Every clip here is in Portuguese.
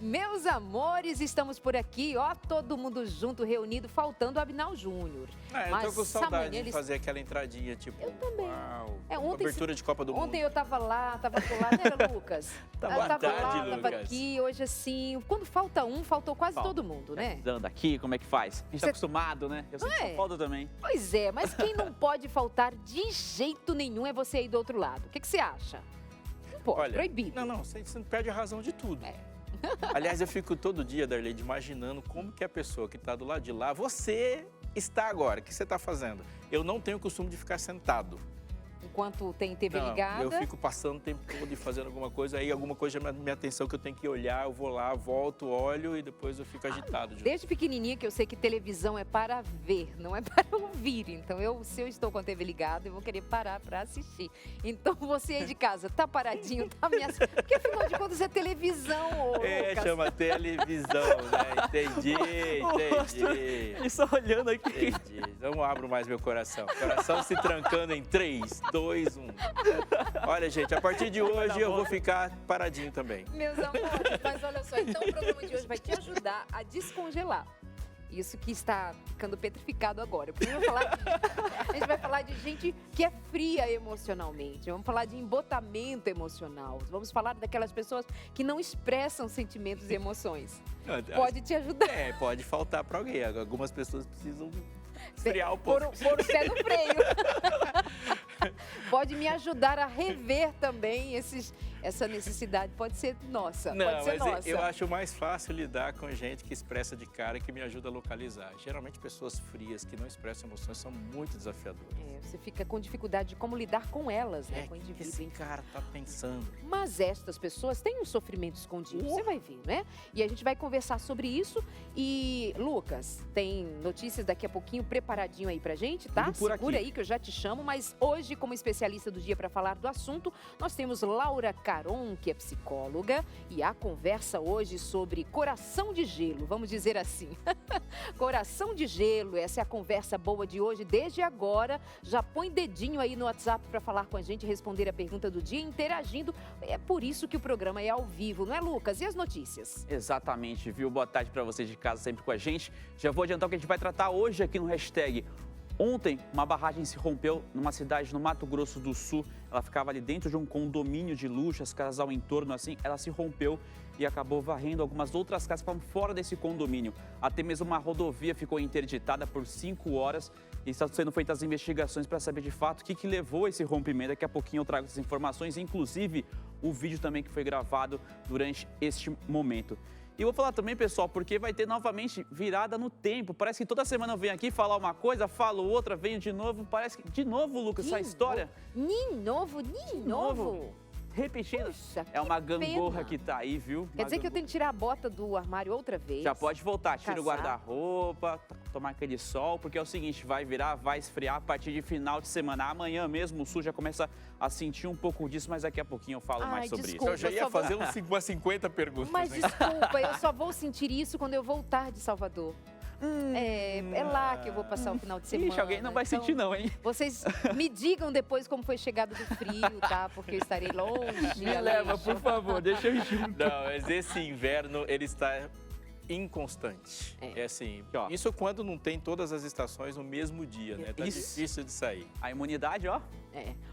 Meus amores, estamos por aqui, ó, todo mundo junto, reunido, faltando o Abinal Júnior. Eu tô com saudade de fazer aquela entradinha, tipo, eu também. Uau, Ontem, abertura de Copa do Mundo. Ontem eu tava lá, tava colado, não era, Lucas? Boa tarde, Lucas. Tava aqui, hoje assim, quando falta um, faltou quase todo mundo, né? Dando aqui, como é que faz? A gente tá acostumado, né? Eu sinto falta também. Pois é, mas quem não pode faltar de jeito nenhum é você aí do outro lado. O que você acha? Pô, olha, proibido. Não, você perde a razão de tudo. Aliás, eu fico todo dia, Darleide, imaginando como que a pessoa que está do lado de lá, você está agora, o que você está fazendo? Eu não tenho o costume de ficar sentado. Enquanto tem TV ligada. Eu fico passando o tempo todo e fazendo alguma coisa, aí alguma coisa chama minha atenção que eu tenho que olhar, eu vou lá, volto, olho e depois eu fico agitado. Desde pequenininha que eu sei que televisão é para ver, não é para ouvir. Então, se eu estou com a TV ligada, eu vou querer parar para assistir. Então, você aí de casa, tá paradinho, tá me assistindo. Porque, afinal de contas, é televisão, Lucas. Chama televisão, né? Entendi. Ele só olhando aqui. Entendi. Não abro mais meu coração. Coração se trancando em 3, 2, 1. Olha, gente, a partir de hoje eu vou ficar paradinho também. Meus amores, mas olha só, então o programa de hoje vai te ajudar a descongelar. Isso que está ficando petrificado agora. Porque a gente vai falar de gente que é fria emocionalmente. Vamos falar de embotamento emocional. Vamos falar daquelas pessoas que não expressam sentimentos e emoções. Pode te ajudar. Pode faltar para alguém. Algumas pessoas precisam esfriar um pouco. Pôr o pé no freio. Pode me ajudar a rever também essa necessidade. Pode ser nossa. Não, mas eu acho mais fácil lidar com gente que expressa de cara, que me ajuda a localizar. Geralmente pessoas frias que não expressam emoções são muito desafiadoras. Você fica com dificuldade de como lidar com elas, né? Com o O que indivíduo. esse cara tá pensando? Mas estas pessoas têm um sofrimento escondido, você vai ver, né? E a gente vai conversar sobre isso. E, Lucas, tem notícias daqui a pouquinho preparadinho aí pra gente, tá? Segura aí que eu já te chamo, mas hoje, como especialista do dia para falar do assunto, nós temos Laura Caron, que é psicóloga, e a conversa hoje sobre coração de gelo, vamos dizer assim. Coração de gelo, essa é a conversa boa de hoje. Desde agora, já põe dedinho aí no WhatsApp para falar com a gente, responder a pergunta do dia, interagindo. É por isso que o programa é ao vivo, não é, Lucas? E as notícias? Exatamente, viu? Boa tarde para vocês de casa, sempre com a gente. Já vou adiantar o que a gente vai tratar hoje aqui no hashtag. Ontem, uma barragem se rompeu numa cidade no Mato Grosso do Sul. Ela ficava ali dentro de um condomínio de luxo, as casas ao entorno assim. Ela se rompeu e acabou varrendo algumas outras casas para fora desse condomínio. Até mesmo uma rodovia ficou interditada por 5 horas. E estão sendo feitas investigações para saber de fato o que levou a esse rompimento. Daqui a pouquinho eu trago essas informações, inclusive o vídeo também que foi gravado durante este momento. E eu vou falar também, pessoal, porque vai ter novamente virada no tempo. Parece que toda semana eu venho aqui falar uma coisa, falo outra, venho de novo. Parece que, de novo, Lucas, essa história. De novo. Repetindo. Puxa, é uma que gangorra pena. que tá aí, viu? Quer dizer que eu tenho que tirar a bota do armário outra vez? Já pode voltar, tira o Casaco. guarda-roupa, tomar aquele sol, porque é o seguinte, vai virar, vai esfriar a partir de final de semana. Amanhã mesmo o Sul já começa a sentir um pouco disso, mas daqui a pouquinho eu falo mais sobre desculpa, isso. Eu já ia fazer umas 50 perguntas. Mas né? desculpa, eu só vou sentir isso quando eu voltar de Salvador. É lá que eu vou passar o final de semana. Ixi, alguém não vai sentir não, hein? Vocês me digam depois como foi a chegada do frio, tá? Porque eu estarei longe. Me leva, por favor, deixa eu ir junto. Não, mas esse inverno, ele está inconstante. É assim, isso quando não tem todas as estações no mesmo dia, né? Tá difícil de sair. A imunidade, ó.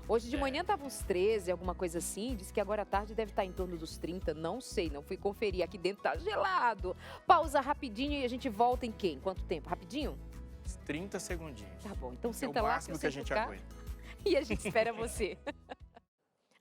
Hoje de manhã tava uns 13, alguma coisa assim. Diz que agora à tarde deve estar em torno dos 30. Não sei, não fui conferir. Aqui dentro tá gelado. Pausa rapidinho e a gente volta em quê? Em quanto tempo? Rapidinho? 30 segundinhos. Tá bom, então É senta o lá máximo que a gente cá, aguenta. e a gente espera você.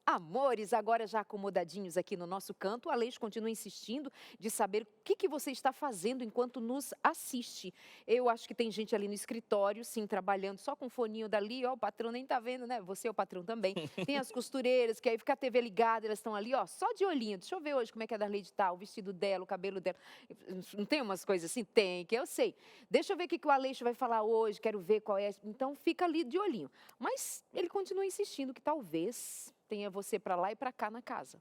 Amores, agora já acomodadinhos aqui no nosso canto, a Aleixo continua insistindo de saber o que você está fazendo enquanto nos assiste. Eu acho que tem gente ali no escritório, sim, trabalhando só com o foninho dali, ó, o patrão nem tá vendo, né? Você é o patrão também. Tem as costureiras, que aí fica a TV ligada, elas estão ali, ó, só de olhinho. Deixa eu ver hoje como é que a Darleide tá, o vestido dela, o cabelo dela. Não tem umas coisas assim? Tem, que eu sei. Deixa eu ver o que o Aleixo vai falar hoje, quero ver qual é. Então fica ali de olhinho. Mas ele continua insistindo que talvez tenha você para lá e para cá na casa.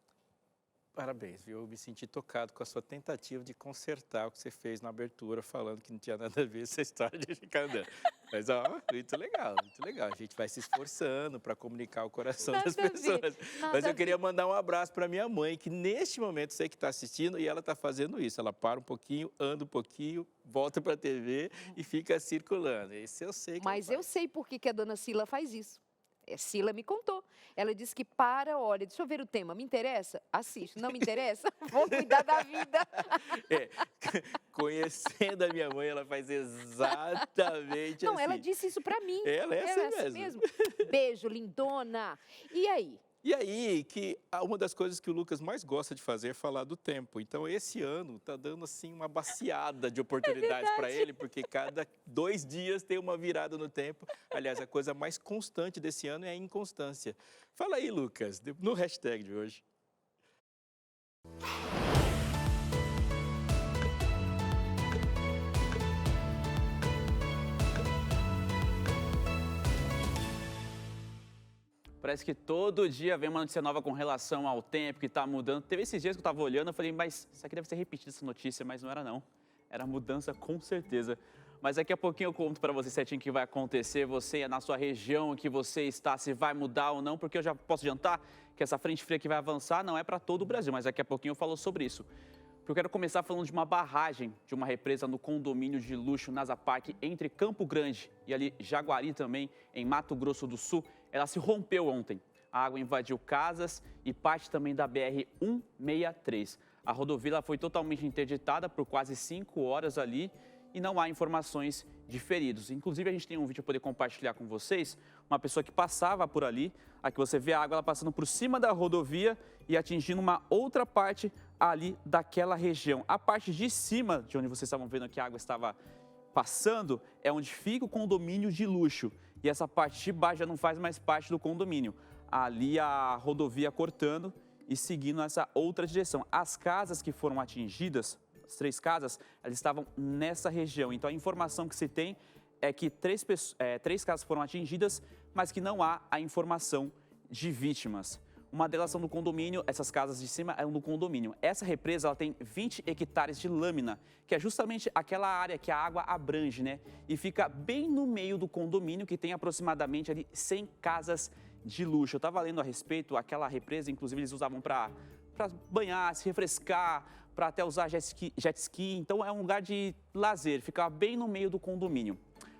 Parabéns, viu? Eu me senti tocado com a sua tentativa de consertar o que você fez na abertura, falando que não tinha nada a ver essa história de ficar andando. Mas, ó, muito legal, muito legal. A gente vai se esforçando para comunicar o coração das pessoas. Mas eu queria mandar um abraço para minha mãe, que neste momento sei que está assistindo e ela está fazendo isso. Ela para um pouquinho, anda um pouquinho, volta para a TV e fica circulando. Esse eu sei que Mas eu sei por que a dona Sila faz isso. Sila me contou. Ela disse que olha, deixa eu ver o tema, me interessa? Assiste. Não me interessa? Vou cuidar da vida. Conhecendo a minha mãe, ela faz exatamente assim. Não, ela disse isso pra mim. Ela é assim mesmo. Beijo, lindona. E aí? E aí, que uma das coisas que o Lucas mais gosta de fazer é falar do tempo. Então, esse ano tá dando, assim, uma baciada de oportunidades para ele, porque cada 2 dias tem uma virada no tempo. Aliás, a coisa mais constante desse ano é a inconstância. Fala aí, Lucas, no hashtag de hoje. Parece que todo dia vem uma notícia nova com relação ao tempo que está mudando. Teve esses dias que eu estava olhando, eu falei, mas isso aqui deve ser repetido, essa notícia, mas não era não. Era mudança com certeza. Mas daqui a pouquinho eu conto para você certinho o que vai acontecer, você na sua região que você está, se vai mudar ou não, porque eu já posso adiantar que essa frente fria que vai avançar não é para todo o Brasil, mas daqui a pouquinho eu falo sobre isso. Eu quero começar falando de uma barragem de uma represa no condomínio de luxo Nasa Park, entre Campo Grande e ali Jaguari também, em Mato Grosso do Sul. Ela se rompeu ontem. A água invadiu casas e parte também da BR-163. A rodovia foi totalmente interditada por quase 5 horas ali e não há informações de feridos. Inclusive, a gente tem um vídeo para poder compartilhar com vocês. Uma pessoa que passava por ali, aqui você vê a água ela passando por cima da rodovia e atingindo uma outra parte ali daquela região. A parte de cima, de onde vocês estavam vendo que a água estava passando, é onde fica o condomínio de luxo. E essa parte de baixo já não faz mais parte do condomínio. Ali a rodovia cortando e seguindo essa outra direção. As casas que foram atingidas, as 3 casas, elas estavam nessa região. Então a informação que se tem é que 3 casas foram atingidas, mas que não há a informação de vítimas. Uma delas são no condomínio, essas casas de cima é no condomínio. Essa represa ela tem 20 hectares de lâmina, que é justamente aquela área que a água abrange, né? E fica bem no meio do condomínio, que tem aproximadamente ali 100 casas de luxo. Eu estava lendo a respeito, aquela represa, inclusive eles usavam para banhar, se refrescar, para até usar jet ski. Então é um lugar de lazer, fica bem no meio do condomínio.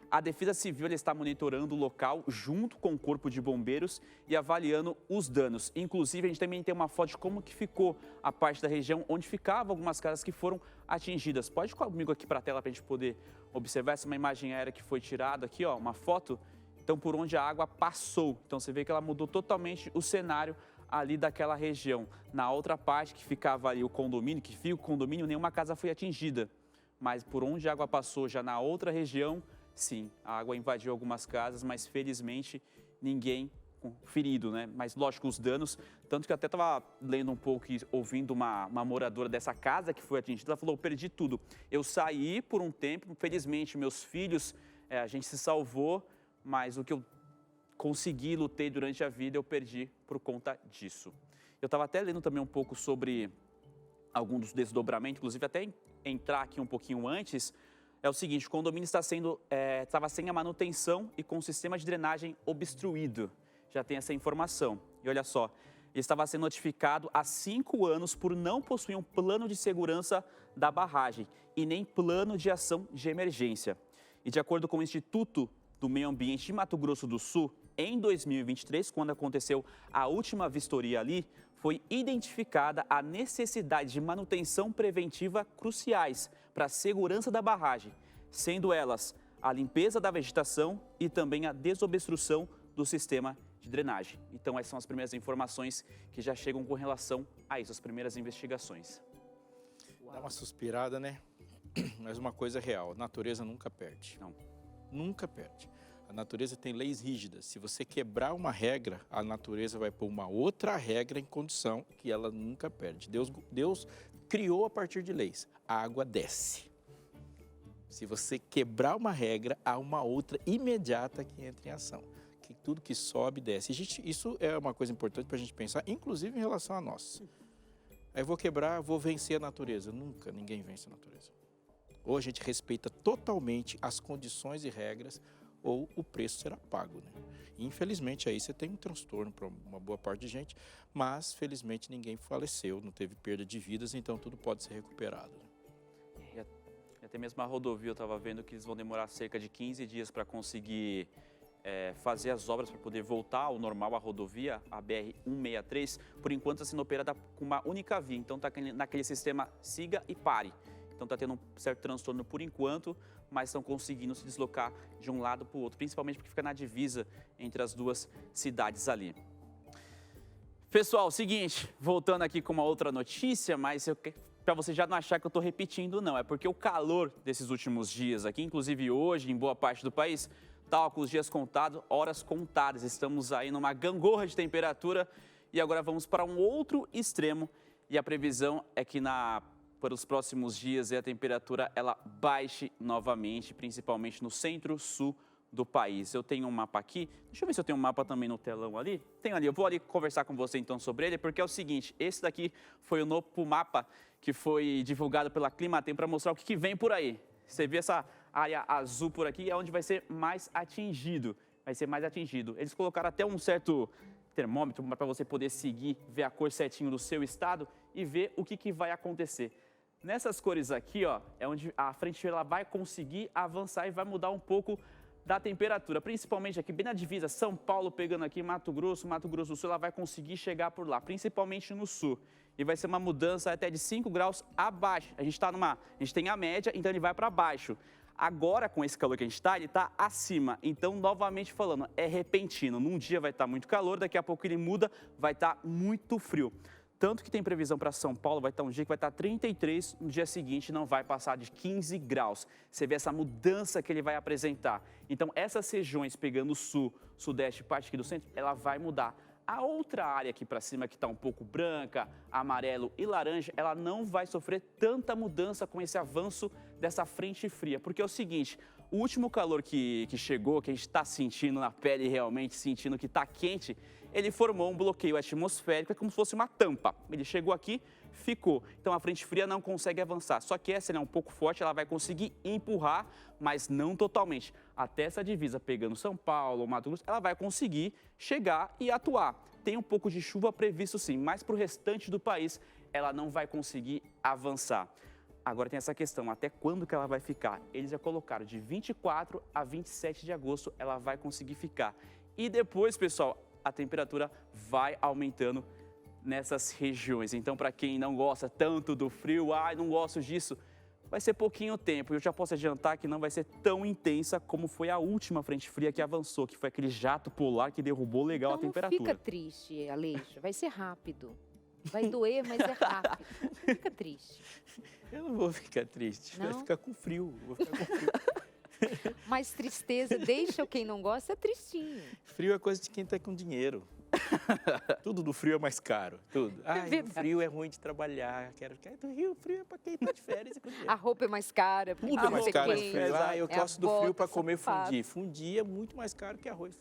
A Defesa Civil está monitorando o local junto com o Corpo de Bombeiros e avaliando os danos. Inclusive, a gente também tem uma foto de como que ficou a parte da região onde ficavam algumas casas que foram atingidas. Pode ir comigo aqui para a tela para a gente poder observar essa uma imagem aérea que foi tirada aqui, ó, uma foto. Então, por onde a água passou. Então, você vê que ela mudou totalmente o cenário ali daquela região. Na outra parte que ficava ali o condomínio, que fica o condomínio, nenhuma casa foi atingida. Mas por onde a água passou já na outra região, sim, a água invadiu algumas casas, mas felizmente ninguém ferido, né? Mas lógico, os danos, tanto que eu até estava lendo um pouco e ouvindo uma moradora dessa casa que foi atingida, ela falou, eu perdi tudo. Eu saí por um tempo, felizmente meus filhos, a gente se salvou, mas o que eu consegui, lutei durante a vida, eu perdi por conta disso. Eu estava até lendo também um pouco sobre algum dos desdobramentos, inclusive até entrar aqui um pouquinho antes, é o seguinte, o condomínio estava sem a manutenção e com o sistema de drenagem obstruído. Já tem essa informação. E olha só, ele estava sendo notificado há 5 anos por não possuir um plano de segurança da barragem e nem plano de ação de emergência. E de acordo com o Instituto do Meio Ambiente de Mato Grosso do Sul, em 2023, quando aconteceu a última vistoria ali, foi identificada a necessidade de manutenção preventiva cruciais para a segurança da barragem, sendo elas a limpeza da vegetação e também a desobstrução do sistema de drenagem. Então, essas são as primeiras informações que já chegam com relação a isso, as primeiras investigações. Dá uma suspirada, né? Mas uma coisa é real, a natureza nunca perde. Não. Nunca perde. A natureza tem leis rígidas. Se você quebrar uma regra, a natureza vai pôr uma outra regra em condição que ela nunca perde. Deus criou a partir de leis. A água desce. Se você quebrar uma regra, há uma outra imediata que entra em ação. Que tudo que sobe, desce. Isso é uma coisa importante para a gente pensar, inclusive em relação a nós. Aí eu vou quebrar, vou vencer a natureza. Nunca ninguém vence a natureza. Ou a gente respeita totalmente as condições e regras, ou o preço será pago, né? Infelizmente, aí você tem um transtorno para uma boa parte de gente, mas, felizmente, ninguém faleceu, não teve perda de vidas, então tudo pode ser recuperado. E até mesmo a rodovia, eu estava vendo que eles vão demorar cerca de 15 dias para conseguir fazer as obras para poder voltar ao normal a rodovia, a BR-163. Por enquanto, está sendo operada com uma única via, então está naquele sistema siga e pare. Então está tendo um certo transtorno por enquanto, mas estão conseguindo se deslocar de um lado para o outro, principalmente porque fica na divisa entre as duas cidades ali. Pessoal, seguinte, voltando aqui com uma outra notícia, mas para você já não achar que eu estou repetindo, não. É porque o calor desses últimos dias aqui, inclusive hoje, em boa parte do país, está com os dias contados, horas contadas. Estamos aí numa gangorra de temperatura e agora vamos para um outro extremo. E a previsão é que para os próximos dias a temperatura ela baixe novamente, principalmente no centro-sul do país. Eu tenho um mapa aqui, deixa eu ver se eu tenho um mapa também no telão ali. Tenho ali, eu vou ali conversar com você então sobre ele, porque é o seguinte, esse daqui foi o novo mapa que foi divulgado pela Climatempo para mostrar o que vem por aí. Você vê essa área azul por aqui, é onde vai ser mais atingido. Eles colocaram até um certo termômetro para você poder seguir, ver a cor certinho do seu estado e ver o que vai acontecer. Nessas cores aqui, ó, é onde a frente fria ela vai conseguir avançar e vai mudar um pouco da temperatura, principalmente aqui bem na divisa, São Paulo pegando aqui, Mato Grosso do Sul, ela vai conseguir chegar por lá, principalmente no sul. E vai ser uma mudança até de 5 graus abaixo. A gente tem a média, então ele vai para baixo. Agora, com esse calor que a gente está, ele está acima. Então, novamente falando, é repentino. Num dia vai estar muito calor, daqui a pouco ele muda, vai estar muito frio. Tanto que tem previsão para São Paulo, vai estar um dia que vai estar 33, no dia seguinte não vai passar de 15 graus. Você vê essa mudança que ele vai apresentar. Então, essas regiões pegando o sul, sudeste, parte aqui do centro, ela vai mudar. A outra área aqui para cima, que está um pouco branca, amarelo e laranja, ela não vai sofrer tanta mudança com esse avanço dessa frente fria. Porque é o seguinte, o último calor que chegou, que a gente está sentindo na pele realmente, sentindo que está quente, ele formou um bloqueio atmosférico, é como se fosse uma tampa. Ele chegou aqui, ficou. Então a frente fria não consegue avançar. Só que essa é um pouco forte, ela vai conseguir empurrar, mas não totalmente. Até essa divisa pegando São Paulo, Mato Grosso, ela vai conseguir chegar e atuar. Tem um pouco de chuva previsto sim, mas para o restante do país ela não vai conseguir avançar. Agora tem essa questão, até quando que ela vai ficar? Eles já colocaram de 24 a 27 de agosto ela vai conseguir ficar. E depois, pessoal, a temperatura vai aumentando nessas regiões. Então, para quem não gosta tanto do frio, não gosto disso, vai ser pouquinho tempo. Eu já posso adiantar que não vai ser tão intensa como foi a última frente fria que avançou, que foi aquele jato polar que derrubou legal a temperatura. Não fica triste, Aleixo, vai ser rápido. Vai doer, mas é rápido. Não fica triste. Eu não vou ficar triste, não? Vai ficar com frio. Vou ficar com frio. Mas tristeza deixa quem não gosta tristinho. Frio é coisa de quem está com dinheiro. Tudo do frio é mais caro, tudo. O frio é ruim de trabalhar, quero do Rio, frio é para quem está de férias. A roupa é mais cara. Tudo é mais caro. Eu gosto do frio para comer sapato. Fundi. Fundi é muito mais caro que arroz.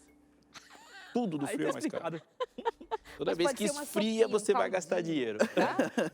Tudo do frio é mais caro. Toda vez que esfria, você vai gastar dinheiro. Tá?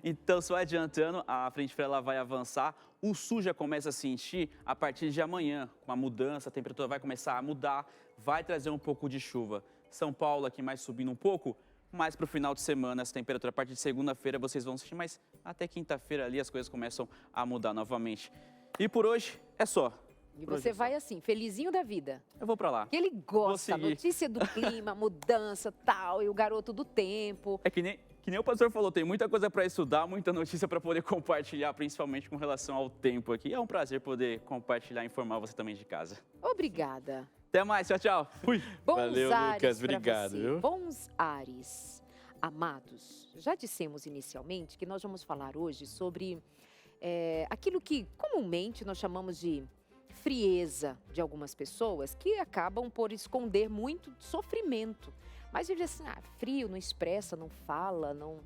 Então, só adiantando, a frente fria ela vai avançar. O sul já começa a sentir a partir de amanhã, com a mudança, a temperatura vai começar a mudar, vai trazer um pouco de chuva. São Paulo aqui mais subindo um pouco, mas para o final de semana, essa temperatura a partir de segunda-feira vocês vão sentir, mas até quinta-feira ali as coisas começam a mudar novamente. E por hoje é só. E você vai assim, felizinho da vida. Eu vou para lá. Que ele gosta, notícia do clima, mudança, tal, e o garoto do tempo. É que nem o pastor falou, tem muita coisa para estudar, muita notícia para poder compartilhar, principalmente com relação ao tempo aqui. É um prazer poder compartilhar e informar você também de casa. Obrigada. Até mais, tchau, tchau. Fui. Bons Valeu, ares Lucas, obrigado. Você. Viu? Bons ares. Amados, já dissemos inicialmente que nós vamos falar hoje sobre aquilo que comumente nós chamamos de frieza de algumas pessoas que acabam por esconder muito sofrimento. Mas eu digo assim, frio, não expressa, não fala, não...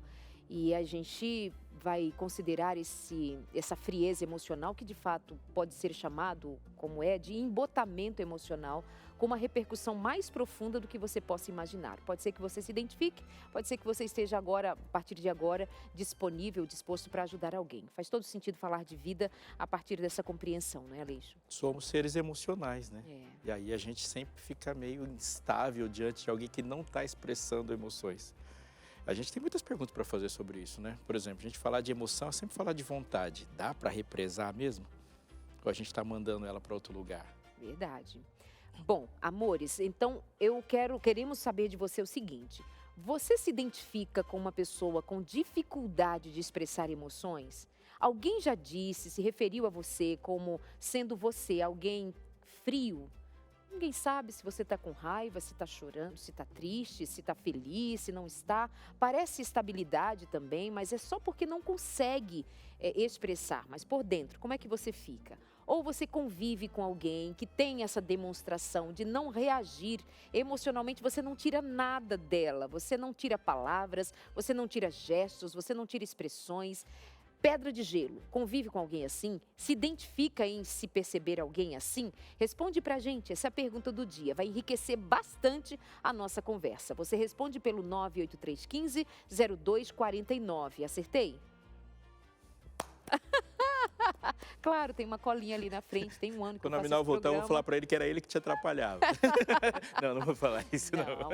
E a gente vai considerar essa frieza emocional, que de fato pode ser chamado, como é, de embotamento emocional, com uma repercussão mais profunda do que você possa imaginar. Pode ser que você se identifique, pode ser que você esteja agora, a partir de agora, disponível, disposto para ajudar alguém. Faz todo sentido falar de vida a partir dessa compreensão, não é, Aleixo? Somos seres emocionais, né? É. E aí a gente sempre fica meio instável diante de alguém que não está expressando emoções. A gente tem muitas perguntas para fazer sobre isso, né? Por exemplo, a gente falar de emoção é sempre falar de vontade. Dá para represar mesmo? Ou a gente está mandando ela para outro lugar? Verdade. Bom, amores, então queremos saber de você o seguinte: você se identifica com uma pessoa com dificuldade de expressar emoções? Alguém já disse, se referiu a você como sendo você alguém frio? Ninguém sabe se você está com raiva, se está chorando, se está triste, se está feliz, se não está. Parece estabilidade também, mas é só porque não consegue expressar. Mas por dentro, como é que você fica? Ou você convive com alguém que tem essa demonstração de não reagir emocionalmente, você não tira nada dela, você não tira palavras, você não tira gestos, você não tira expressões. Pedra de gelo, convive com alguém assim? Se identifica em se perceber alguém assim? Responde pra gente, essa é a pergunta do dia. Vai enriquecer bastante a nossa conversa. Você responde pelo 98315-0249. Acertei? Claro, tem uma colinha ali na frente, tem um ano que Quando eu a faço Minal esse voltar, eu vou programa. falar para ele que era ele que te atrapalhava. Não vou falar isso, não. Não,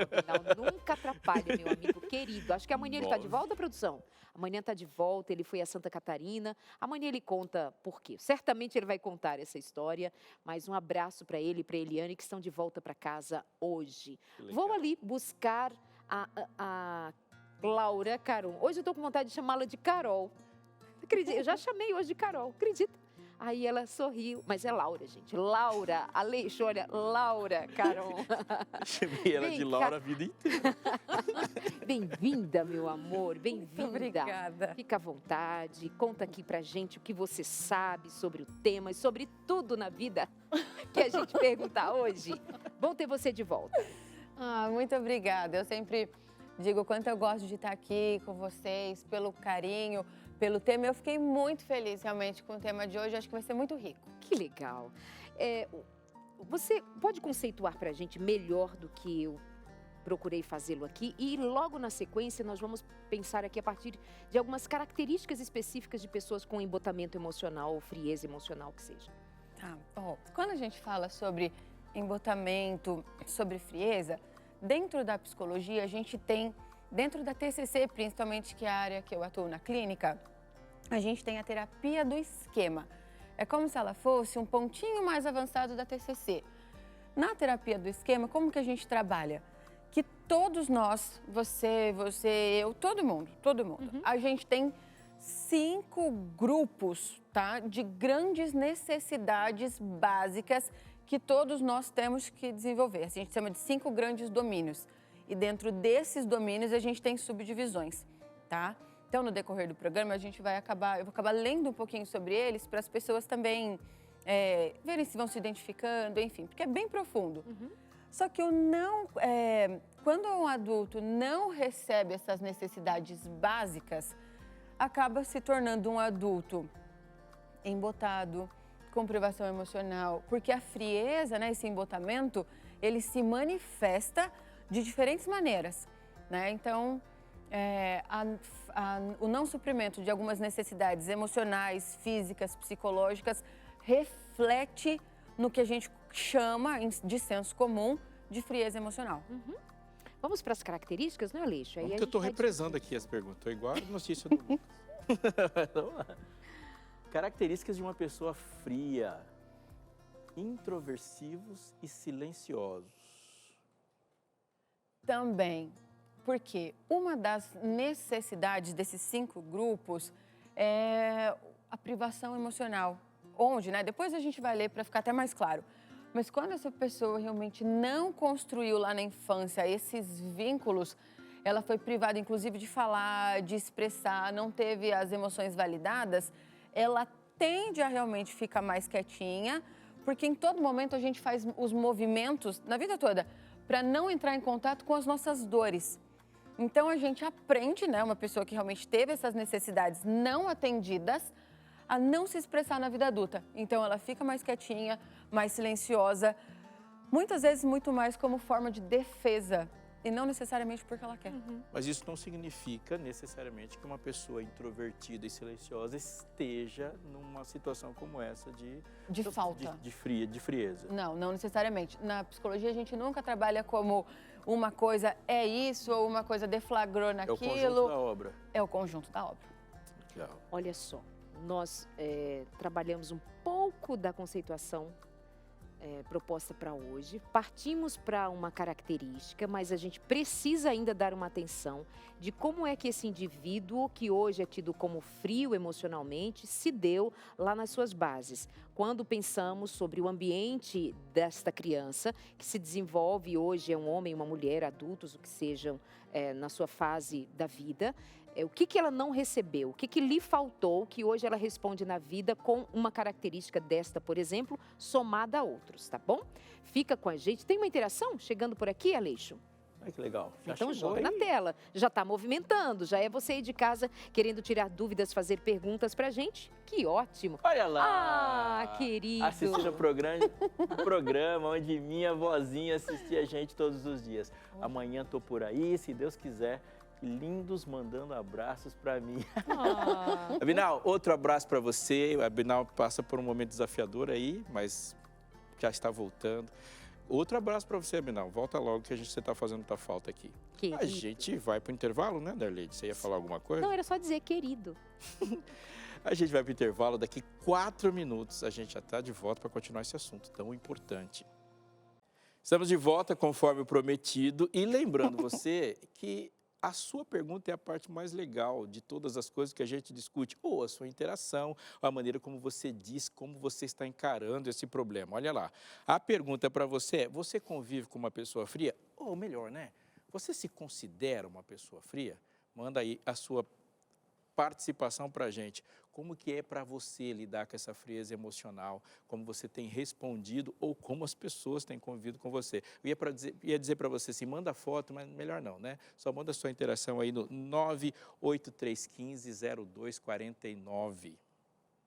nunca atrapalha, meu amigo querido. Acho que amanhã ele está de volta, produção? Amanhã está de volta, ele foi a Santa Catarina. Amanhã ele conta por quê. Certamente ele vai contar essa história, mas um abraço para ele e para Eliane, que estão de volta para casa hoje. Vou ali buscar a Laura Caron. Hoje eu estou com vontade de chamá-la de Carol. Acredita? Eu já chamei hoje de Carol, acredita? Aí ela sorriu, mas é Laura, gente. Laura, Aleixo, olha, Laura Caron. Chamei ela de Laura a vida inteira. Bem-vinda, meu amor, bem-vinda. Obrigada. Fica à vontade, conta aqui pra gente o que você sabe sobre o tema e sobre tudo na vida que a gente perguntar hoje. Bom ter você de volta. Muito obrigada. Eu sempre digo o quanto eu gosto de estar aqui com vocês, pelo carinho, pelo tema. Eu fiquei muito feliz realmente com o tema de hoje, acho que vai ser muito rico. Que legal. Você pode conceituar pra gente melhor do que eu procurei fazê-lo aqui? E logo na sequência nós vamos pensar aqui a partir de algumas características específicas de pessoas com embotamento emocional ou frieza emocional que seja. Tá. Quando a gente fala sobre embotamento, sobre frieza, dentro da psicologia a gente tem, dentro da TCC principalmente, que é a área que eu atuo na clínica, a gente tem a terapia do esquema. É como se ela fosse um pontinho mais avançado da TCC. Na terapia do esquema, como que a gente trabalha? Que todos nós, você, eu, todo mundo, a gente tem 5 grupos, tá, de grandes necessidades básicas que todos nós temos que desenvolver. A gente chama de 5 grandes domínios. E dentro desses domínios a gente tem subdivisões, tá? Então, no decorrer do programa, eu vou acabar lendo um pouquinho sobre eles para as pessoas também verem se vão se identificando, enfim, porque é bem profundo. Só que quando um adulto não recebe essas necessidades básicas, acaba se tornando um adulto embotado, com privação emocional, porque a frieza, né, esse embotamento, ele se manifesta de diferentes maneiras, né? Então, o não suprimento de algumas necessidades emocionais, físicas, psicológicas, reflete no que a gente chama, de senso comum, de frieza emocional. Vamos para as características, né, Aleixo? Porque eu estou represando aqui as perguntas, estou igual a notícia do Lucas. Vamos lá. Características de uma pessoa fria: introversivos e silenciosos. Também, porque uma das necessidades desses 5 grupos é a privação emocional. Onde, né? Depois a gente vai ler para ficar até mais claro. Mas quando essa pessoa realmente não construiu lá na infância esses vínculos, ela foi privada, inclusive, de falar, de expressar, não teve as emoções validadas, ela tende a realmente ficar mais quietinha, porque em todo momento a gente faz os movimentos, na vida toda, para não entrar em contato com as nossas dores. Então, a gente aprende, né, uma pessoa que realmente teve essas necessidades não atendidas, a não se expressar na vida adulta. Então, ela fica mais quietinha, mais silenciosa, muitas vezes muito mais como forma de defesa e não necessariamente porque ela quer. Mas isso não significa necessariamente que uma pessoa introvertida e silenciosa esteja numa situação como essa De falta. de frieza. Não, não necessariamente. Na psicologia, a gente nunca trabalha como uma coisa é isso ou uma coisa deflagrou naquilo. É o conjunto da obra. É o conjunto da obra. Legal. Olha só, nós trabalhamos um pouco da conceituação proposta para hoje, partimos para uma característica, mas a gente precisa ainda dar uma atenção de como é que esse indivíduo, que hoje é tido como frio emocionalmente, se deu lá nas suas bases. Quando pensamos sobre o ambiente desta criança, que se desenvolve hoje, é um homem, uma mulher, adultos, o que sejam, na sua fase da vida, o que ela não recebeu, o que lhe faltou, que hoje ela responde na vida com uma característica desta, por exemplo, somada a outros, tá bom? Fica com a gente. Tem uma interação chegando por aqui, Aleixo? Ai, que legal. Já Então chegou joga aí? na tela, já está movimentando, já é você aí de casa querendo tirar dúvidas, fazer perguntas pra gente. Que ótimo! Olha lá! Ah, querido! Assistindo o programa onde minha vozinha assistia a gente todos os dias. Amanhã tô por aí, se Deus quiser. Lindos mandando abraços para mim. Ah. Abinal, outro abraço para você. O Abinal passa por um momento desafiador aí, mas já está voltando. Outro abraço para você, Abinal. Volta logo que você está fazendo muita falta aqui. Querido. A gente vai para o intervalo, né, Darleide? Você ia falar alguma coisa? Não, era só dizer querido. A gente vai para o intervalo. Daqui 4 minutos a gente já está de volta para continuar esse assunto tão importante. Estamos de volta conforme o prometido. E lembrando você que a sua pergunta é a parte mais legal de todas as coisas que a gente discute, ou a sua interação, ou a maneira como você diz, como você está encarando esse problema. Olha lá, a pergunta para você é, você convive com uma pessoa fria? Ou melhor, né? Você se considera uma pessoa fria? Manda aí a sua participação para a gente. Como que é para você lidar com essa frieza emocional? Como você tem respondido ou como as pessoas têm convivido com você? Eu ia dizer para você assim, manda foto, mas melhor não, né? Só manda a sua interação aí no 983150249.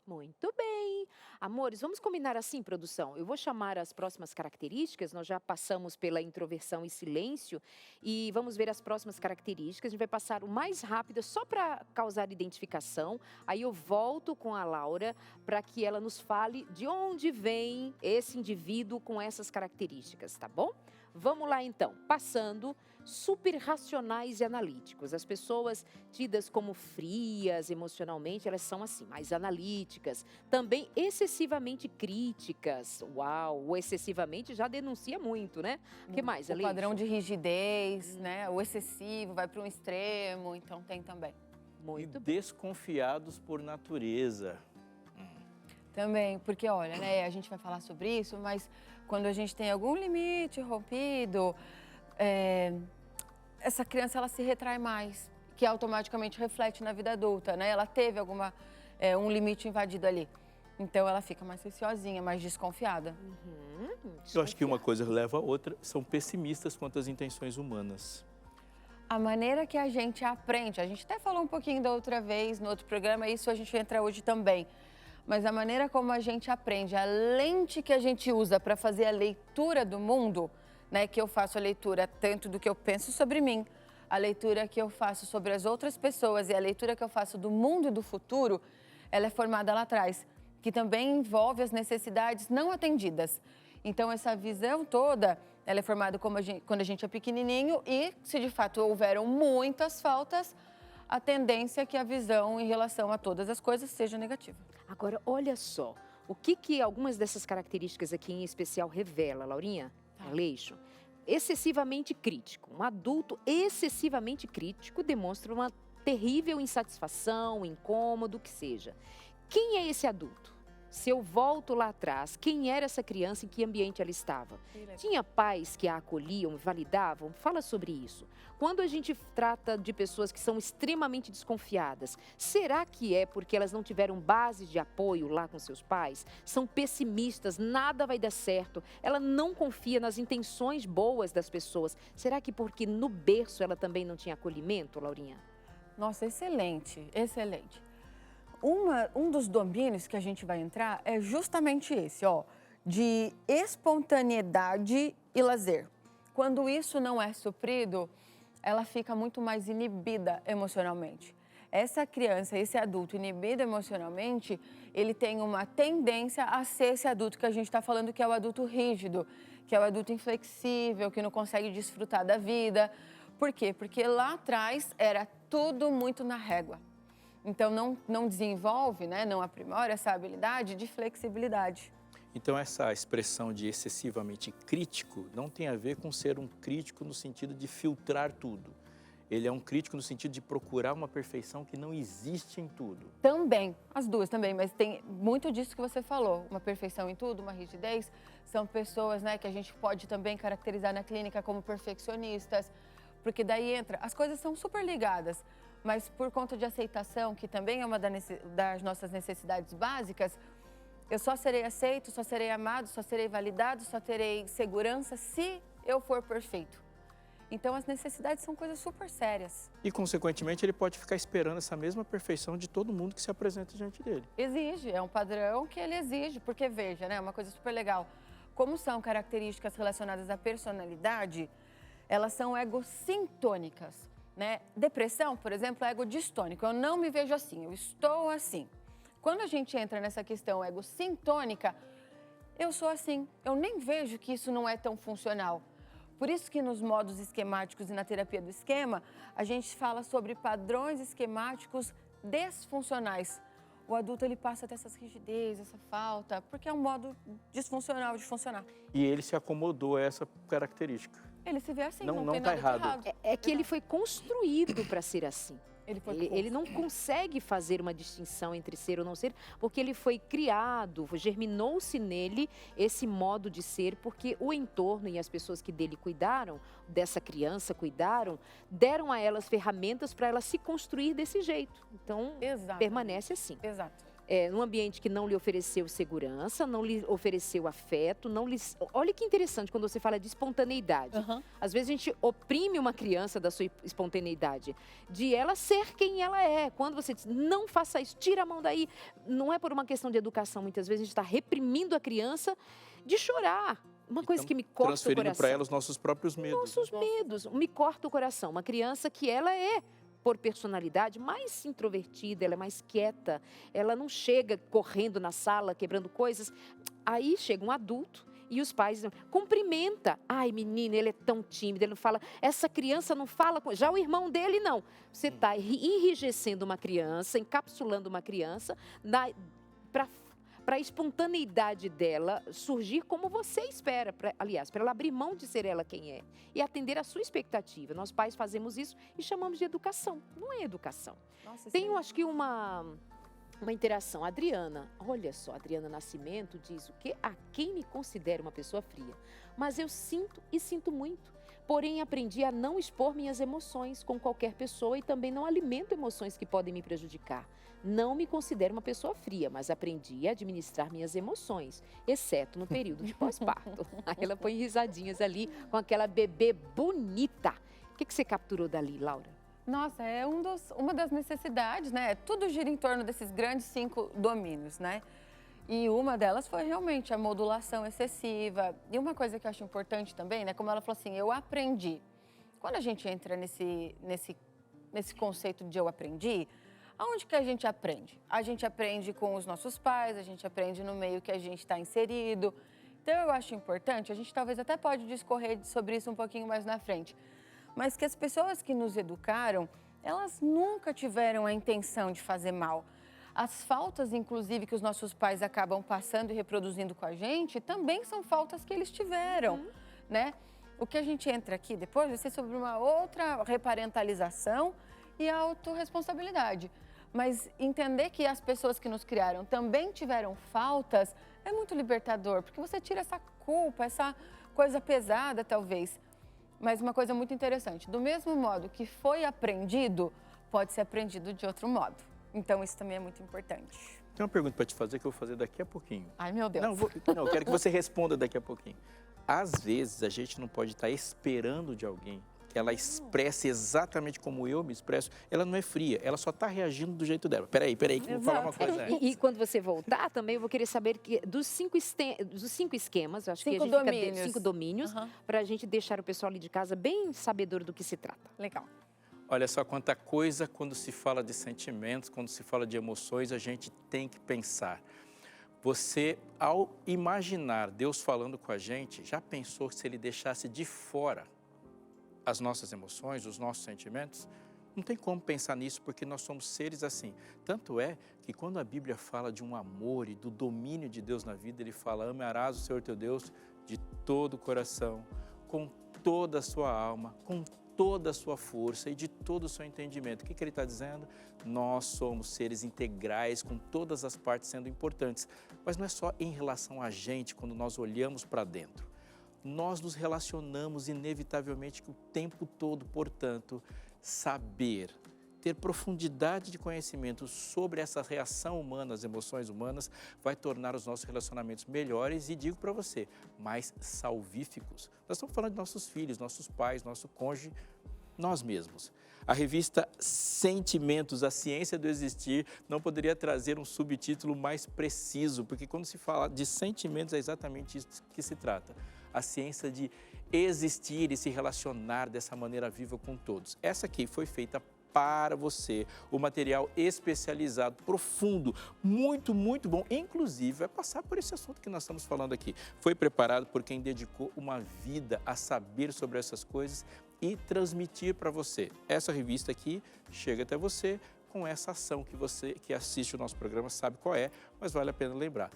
Muito bem. Amores, vamos combinar assim, produção? Eu vou chamar as próximas características, nós já passamos pela introversão e silêncio e vamos ver as próximas características. A gente vai passar o mais rápido, só para causar identificação. Aí eu volto com a Laura para que ela nos fale de onde vem esse indivíduo com essas características, tá bom? Vamos lá então, passando, super racionais e analíticos. As pessoas tidas como frias emocionalmente, elas são assim, mais analíticas. Também excessivamente críticas. Uau, o excessivamente já denuncia muito, né? O que mais, O Aleixo? padrão de rigidez, né? O excessivo vai para um extremo, então tem também. Muito E bem. desconfiados por natureza. Também, porque olha, né, a gente vai falar sobre isso, mas quando a gente tem algum limite rompido, essa criança ela se retrai mais, que automaticamente reflete na vida adulta, né? Ela teve um limite invadido ali. Então ela fica mais receosinha, mais desconfiada. Eu acho que uma coisa leva a outra, são pessimistas quanto às intenções humanas. A maneira que a gente aprende, a gente até falou um pouquinho da outra vez, no outro programa, isso a gente entra hoje também. Mas a maneira como a gente aprende, a lente que a gente usa para fazer a leitura do mundo, né, que eu faço a leitura tanto do que eu penso sobre mim, a leitura que eu faço sobre as outras pessoas e a leitura que eu faço do mundo e do futuro, ela é formada lá atrás, que também envolve as necessidades não atendidas. Então, essa visão toda, ela é formada quando a gente é pequenininho e, se de fato houveram muitas faltas, a tendência é que a visão em relação a todas as coisas seja negativa. Agora, olha só, o que algumas dessas características aqui em especial revela, Laurinha? Aleixo? Excessivamente crítico. Um adulto excessivamente crítico demonstra uma terrível insatisfação, incômodo, o que seja. Quem é esse adulto? Se eu volto lá atrás, quem era essa criança, em que ambiente ela estava? Tinha pais que a acolhiam, validavam? Fala sobre isso. Quando a gente trata de pessoas que são extremamente desconfiadas, será que é porque elas não tiveram base de apoio lá com seus pais? São pessimistas, nada vai dar certo. Ela não confia nas intenções boas das pessoas. Será que porque no berço ela também não tinha acolhimento, Laurinha? Nossa, excelente, excelente. Um dos domínios que a gente vai entrar é justamente esse, ó, de espontaneidade e lazer. Quando isso não é suprido, ela fica muito mais inibida emocionalmente. Essa criança, esse adulto inibido emocionalmente, ele tem uma tendência a ser esse adulto que a gente está falando, que é o adulto rígido, que é o adulto inflexível, que não consegue desfrutar da vida. Por quê? Porque lá atrás era tudo muito na régua. Então, não desenvolve, né, não aprimora essa habilidade de flexibilidade. Então, essa expressão de excessivamente crítico não tem a ver com ser um crítico no sentido de filtrar tudo. Ele é um crítico no sentido de procurar uma perfeição que não existe em tudo. Também, as duas também, mas tem muito disso que você falou. Uma perfeição em tudo, uma rigidez. São pessoas, né, que a gente pode também caracterizar na clínica como perfeccionistas, porque daí entra, as coisas são super ligadas. Mas por conta de aceitação, que também é uma das nossas necessidades básicas, eu só serei aceito, só serei amado, só serei validado, só terei segurança se eu for perfeito. Então, as necessidades são coisas super sérias. E, consequentemente, ele pode ficar esperando essa mesma perfeição de todo mundo que se apresenta diante dele. Exige, é um padrão que ele exige, porque veja, né, uma coisa super legal. Como são características relacionadas à personalidade, elas são egocintônicas. Né? Depressão, por exemplo, é egodistônico. Eu não me vejo assim, eu estou assim. Quando a gente entra nessa questão egocintônica, eu sou assim. Eu nem vejo que isso não é tão funcional. Por isso que nos modos esquemáticos e na terapia do esquema, a gente fala sobre padrões esquemáticos desfuncionais. O adulto, ele passa a ter essas rigidez, essa falta, porque é um modo disfuncional de funcionar. E ele se acomodou a essa característica. Ele se vê assim, não tem tá nada errado. de errado. É que ele foi construído para ser assim. Ele não consegue fazer uma distinção entre ser ou não ser, porque ele foi criado, germinou-se nele esse modo de ser, porque o entorno e as pessoas que dele cuidaram, dessa criança cuidaram, deram a elas ferramentas para ela se construir desse jeito. Então, permanece assim. Exato. Num ambiente que não lhe ofereceu segurança, não lhe ofereceu afeto, não lhe... Olha que interessante quando você fala de espontaneidade. Uhum. Às vezes a gente oprime uma criança da sua espontaneidade, de ela ser quem ela é. Quando você diz, não faça isso, tira a mão daí. Não é por uma questão de educação, muitas vezes a gente está reprimindo a criança de chorar. Uma coisa que me corta o coração. Transferindo para ela os nossos próprios medos. Nossos medos, me corta o coração. Uma criança que ela é, por personalidade, mais introvertida, ela é mais quieta, ela não chega correndo na sala, quebrando coisas. Aí chega um adulto e os pais dizem, cumprimenta. Ai, menina, ele é tão tímido, ele não fala, essa criança não fala com... Já o irmão dele, não. Você está enrijecendo uma criança, encapsulando uma criança para a espontaneidade dela surgir como você espera, para ela abrir mão de ser ela quem é e atender a sua expectativa. Nós pais fazemos isso e chamamos de educação. Não é educação. Nossa, tem, acho que uma interação. Adriana, olha só, Adriana Nascimento diz o quê? A quem me considero uma pessoa fria, mas eu sinto e sinto muito. Porém, aprendi a não expor minhas emoções com qualquer pessoa e também não alimento emoções que podem me prejudicar. Não me considero uma pessoa fria, mas aprendi a administrar minhas emoções, exceto no período de pós-parto. Aí ela põe risadinhas ali com aquela bebê bonita. O que você capturou dali, Laura? Nossa, é uma das necessidades, né? Tudo gira em torno desses grandes 5 domínios, né? E uma delas foi realmente a modulação excessiva. E uma coisa que eu acho importante também, né? Como ela falou assim, eu aprendi. Quando a gente entra nesse conceito de eu aprendi, aonde que a gente aprende? A gente aprende com os nossos pais, a gente aprende no meio que a gente está inserido. Então, eu acho importante, a gente talvez até pode discorrer sobre isso um pouquinho mais na frente, mas que as pessoas que nos educaram, elas nunca tiveram a intenção de fazer mal. As faltas, inclusive, que os nossos pais acabam passando e reproduzindo com a gente, também são faltas que eles tiveram, né? O que a gente entra aqui depois vai ser sobre uma outra reparentalização e autorresponsabilidade. mas entender que as pessoas que nos criaram também tiveram faltas é muito libertador, porque você tira essa culpa, essa coisa pesada, talvez. Mas uma coisa muito interessante, do mesmo modo que foi aprendido, pode ser aprendido de outro modo. Então, isso também é muito importante. Tem uma pergunta para te fazer que eu vou fazer daqui a pouquinho. Ai, meu Deus. Não, eu quero que você responda daqui a pouquinho. Às vezes, a gente não pode estar esperando de alguém que ela expresse exatamente como eu me expresso. Ela não é fria, ela só está reagindo do jeito dela. Peraí, que eu vou falar uma coisa antes. E quando você voltar, também eu vou querer saber que dos cinco esquemas, eu acho que a gente domínios. fica 5 domínios, para a gente deixar o pessoal ali de casa bem sabedor do que se trata. Legal. Olha só quanta coisa quando se fala de sentimentos, quando se fala de emoções, a gente tem que pensar. Você, ao imaginar Deus falando com a gente, já pensou se Ele deixasse de fora as nossas emoções, os nossos sentimentos? Não tem como pensar nisso, porque nós somos seres assim. Tanto é que quando a Bíblia fala de um amor e do domínio de Deus na vida, Ele fala: amarás o Senhor teu Deus de todo o coração, com toda a sua alma, com toda a sua força e de todo o seu entendimento. O que Ele está dizendo? Nós somos seres integrais, com todas as partes sendo importantes. Mas não é só em relação a gente, quando nós olhamos para dentro. Nós nos relacionamos inevitavelmente o tempo todo, portanto, saber, ter profundidade de conhecimento sobre essa reação humana, as emoções humanas, vai tornar os nossos relacionamentos melhores e, digo para você, mais salvíficos. Nós estamos falando de nossos filhos, nossos pais, nosso cônjuge, nós mesmos. A revista Sentimentos, a Ciência do Existir, não poderia trazer um subtítulo mais preciso, porque quando se fala de sentimentos é exatamente isso que se trata. A ciência de existir e se relacionar dessa maneira viva com todos. Essa aqui foi feita para você, o material especializado, profundo, muito, muito bom. Inclusive, vai passar por esse assunto que nós estamos falando aqui. Foi preparado por quem dedicou uma vida a saber sobre essas coisas e transmitir para você. Essa revista aqui chega até você com essa ação que você que assiste o nosso programa sabe qual é, mas vale a pena lembrar.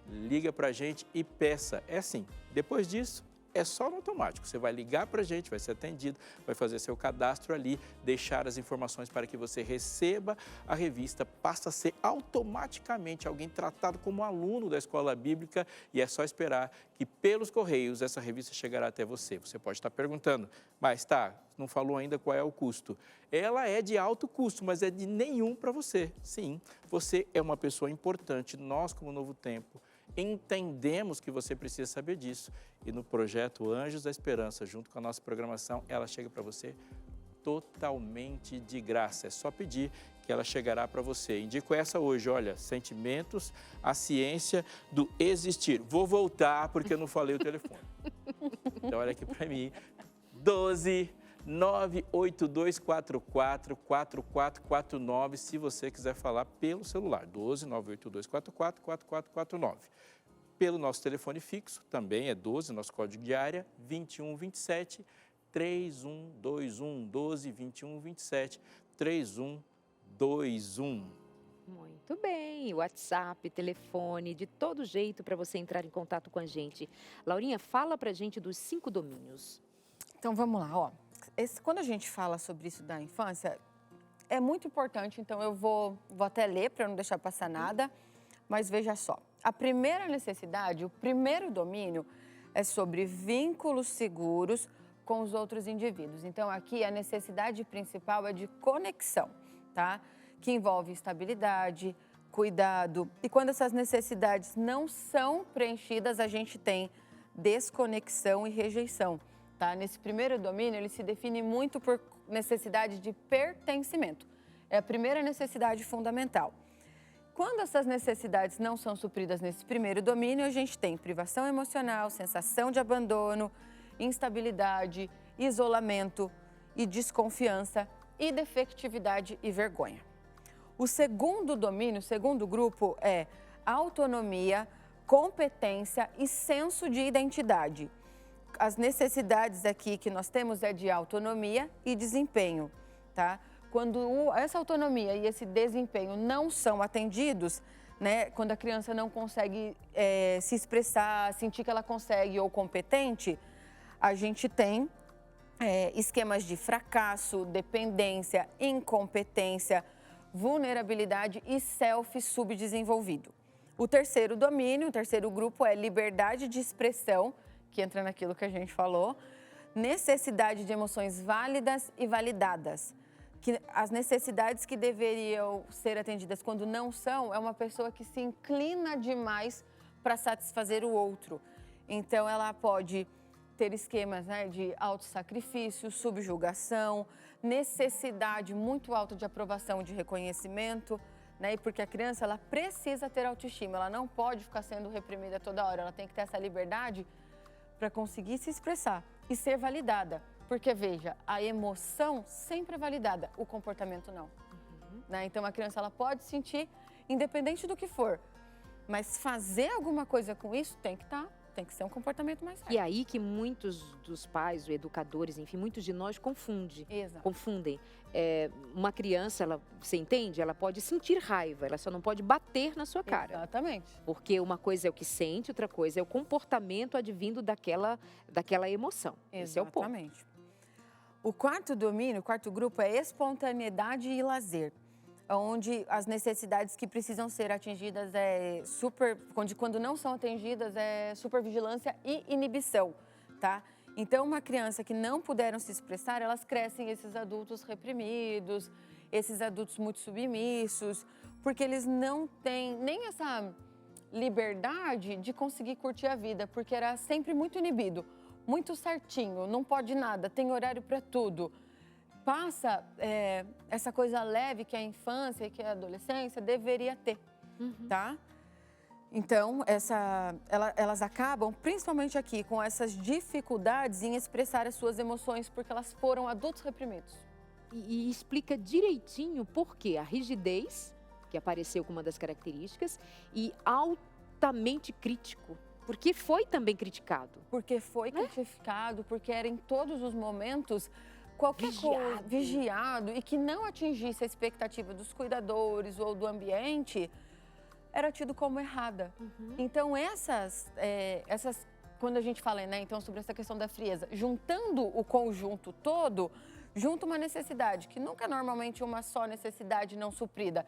Liga para a gente e peça. É assim, depois disso, é só no automático. Você vai ligar para a gente, vai ser atendido, vai fazer seu cadastro ali, deixar as informações para que você receba a revista, passa a ser automaticamente alguém tratado como aluno da Escola Bíblica e é só esperar que pelos correios essa revista chegará até você. Você pode estar perguntando, mas não falou ainda qual é o custo. Ela é de alto custo, mas é de nenhum para você. Sim, você é uma pessoa importante, nós como Novo Tempo, entendemos que você precisa saber disso e no projeto Anjos da Esperança, junto com a nossa programação, ela chega para você totalmente de graça. É só pedir que ela chegará para você. Indico essa hoje, olha, Sentimentos, a Ciência do Existir. Vou voltar porque eu não falei o telefone. Então olha aqui para mim, 12 982444449, se você quiser falar pelo celular, 12 982444449. Pelo nosso telefone fixo, também é 12, nosso código de área, 2127 3121 12 2127 3121. Muito bem, WhatsApp, telefone, de todo jeito para você entrar em contato com a gente. Laurinha, fala pra gente dos 5 domínios. Então vamos lá, ó. Quando a gente fala sobre isso da infância, é muito importante, então eu vou até ler para não deixar passar nada, mas veja só. A primeira necessidade, o primeiro domínio é sobre vínculos seguros com os outros indivíduos. Então aqui a necessidade principal é de conexão, tá? Que envolve estabilidade, cuidado. E quando essas necessidades não são preenchidas, a gente tem desconexão e rejeição. Tá? Nesse primeiro domínio, ele se define muito por necessidade de pertencimento. É a primeira necessidade fundamental. Quando essas necessidades não são supridas nesse primeiro domínio, a gente tem privação emocional, sensação de abandono, instabilidade, isolamento e desconfiança e defectividade e vergonha. O segundo domínio, o segundo grupo é autonomia, competência e senso de identidade. As necessidades aqui que nós temos é de autonomia e desempenho, tá? Quando essa autonomia e esse desempenho não são atendidos, né? Quando a criança não consegue se expressar, sentir que ela consegue ou competente, a gente tem esquemas de fracasso, dependência, incompetência, vulnerabilidade e self subdesenvolvido. O terceiro domínio, o terceiro grupo é liberdade de expressão, que entra naquilo que a gente falou, necessidade de emoções válidas e validadas. Que as necessidades que deveriam ser atendidas quando não são, é uma pessoa que se inclina demais para satisfazer o outro. Então, ela pode ter esquemas, né, de autossacrifício, subjugação, necessidade muito alta de aprovação e de reconhecimento, né? E porque a criança, ela precisa ter autoestima, ela não pode ficar sendo reprimida toda hora, ela tem que ter essa liberdade para conseguir se expressar e ser validada. Porque, veja, a emoção sempre é validada, o comportamento não. Né? Então, a criança, ela pode sentir, independente do que for, mas fazer alguma coisa com isso tem que ser um comportamento mais sério. E aí que muitos dos pais, os educadores, enfim, muitos de nós confundem. Uma criança, você entende? Ela pode sentir raiva, ela só não pode bater na sua cara. Exatamente. Porque uma coisa é o que sente, outra coisa é o comportamento advindo daquela emoção. Esse é o ponto. Exatamente. O quarto domínio, o quarto grupo é espontaneidade e lazer, onde as necessidades que precisam ser atingidas quando não são atendidas é supervigilância e inibição, tá? Então, uma criança que não puderam se expressar, elas crescem esses adultos reprimidos, esses adultos muito submissos, porque eles não têm nem essa liberdade de conseguir curtir a vida, porque era sempre muito inibido, muito certinho, não pode nada, tem horário para tudo. Passa essa coisa leve que a infância e que a adolescência deveria ter, tá? Então, elas acabam, principalmente aqui, com essas dificuldades em expressar as suas emoções, porque elas foram adultos reprimidos. E explica direitinho por que a rigidez, que apareceu como uma das características, e altamente crítico, porque foi também criticado. Porque foi critificado, porque era em todos os momentos qualquer coisa, vigiado, e que não atingisse a expectativa dos cuidadores ou do ambiente, era tido como errada. Então, quando a gente fala, né, então, sobre essa questão da frieza, juntando o conjunto todo, junta uma necessidade, que nunca é normalmente uma só necessidade não suprida,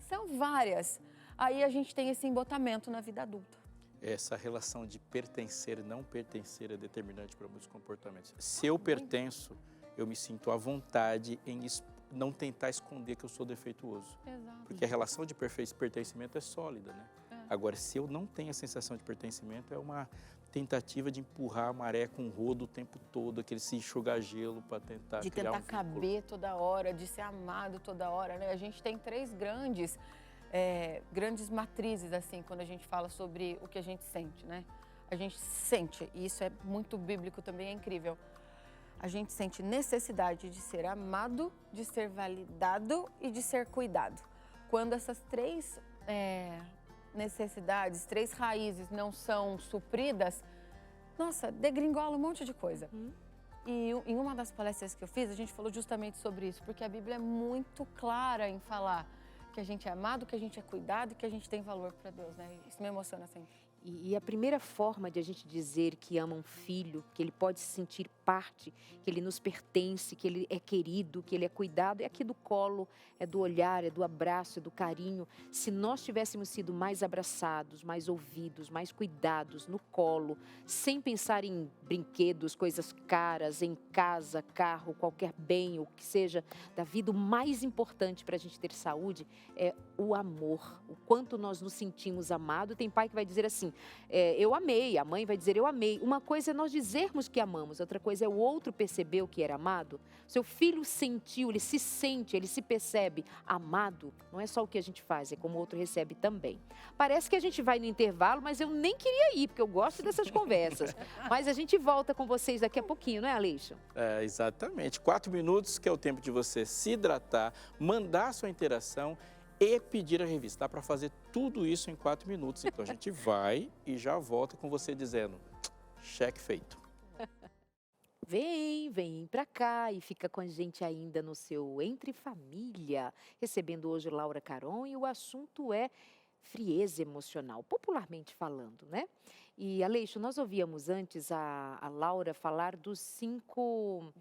são várias. Aí a gente tem esse embotamento na vida adulta. Essa relação de pertencer e não pertencer é determinante para muitos comportamentos. Se eu pertenço, eu me sinto à vontade em não tentar esconder que eu sou defeituoso. Exato. Porque a relação de pertencimento é sólida, né? Agora, se eu não tenho a sensação de pertencimento, é uma tentativa de empurrar a maré com o rodo o tempo todo, aquele se enxugar gelo para tentar de criar tentar caber toda hora, de ser amado toda hora, né? A gente tem três grandes matrizes, assim, quando a gente fala sobre o que a gente sente, né? A gente sente, e isso é muito bíblico também, é incrível. A gente sente necessidade de ser amado, de ser validado e de ser cuidado. Quando essas três necessidades, três raízes não são supridas, nossa, degringola um monte de coisa. E em uma das palestras que eu fiz, a gente falou justamente sobre isso, porque a Bíblia é muito clara em falar que a gente é amado, que a gente é cuidado e que a gente tem valor para Deus, né? Isso me emociona sempre. E a primeira forma de a gente dizer que ama um filho, que ele pode se sentir parte, que ele nos pertence, que ele é querido, que ele é cuidado, é aqui do colo, é do olhar, é do abraço, é do carinho. Se nós tivéssemos sido mais abraçados, mais ouvidos, mais cuidados no colo, sem pensar em brinquedos, coisas caras, em casa, carro, qualquer bem, o que seja da vida, o mais importante para a gente ter saúde é o amor, o quanto nós nos sentimos amados. Tem pai que vai dizer assim, eu amei, a mãe vai dizer eu amei. Uma coisa é nós dizermos que amamos, outra coisa é o outro perceber o que era amado. Seu filho sentiu, ele se sente, ele se percebe amado. Não é só o que a gente faz, é como o outro recebe também. Parece que a gente vai no intervalo, mas eu nem queria ir, porque eu gosto dessas conversas. Mas a gente volta com vocês daqui a pouquinho, não é, Aleixo? Exatamente. 4 minutos, que é o tempo de você se hidratar, mandar sua interação e pedir a revista. Dá para fazer tudo isso em 4 minutos. Então, a gente vai e já volta com você dizendo, cheque feito. Vem pra cá e fica com a gente ainda no seu Entre Família, recebendo hoje Laura Caron, e o assunto é frieza emocional, popularmente falando, né? E, Aleixo, nós ouvíamos antes a Laura falar dos 5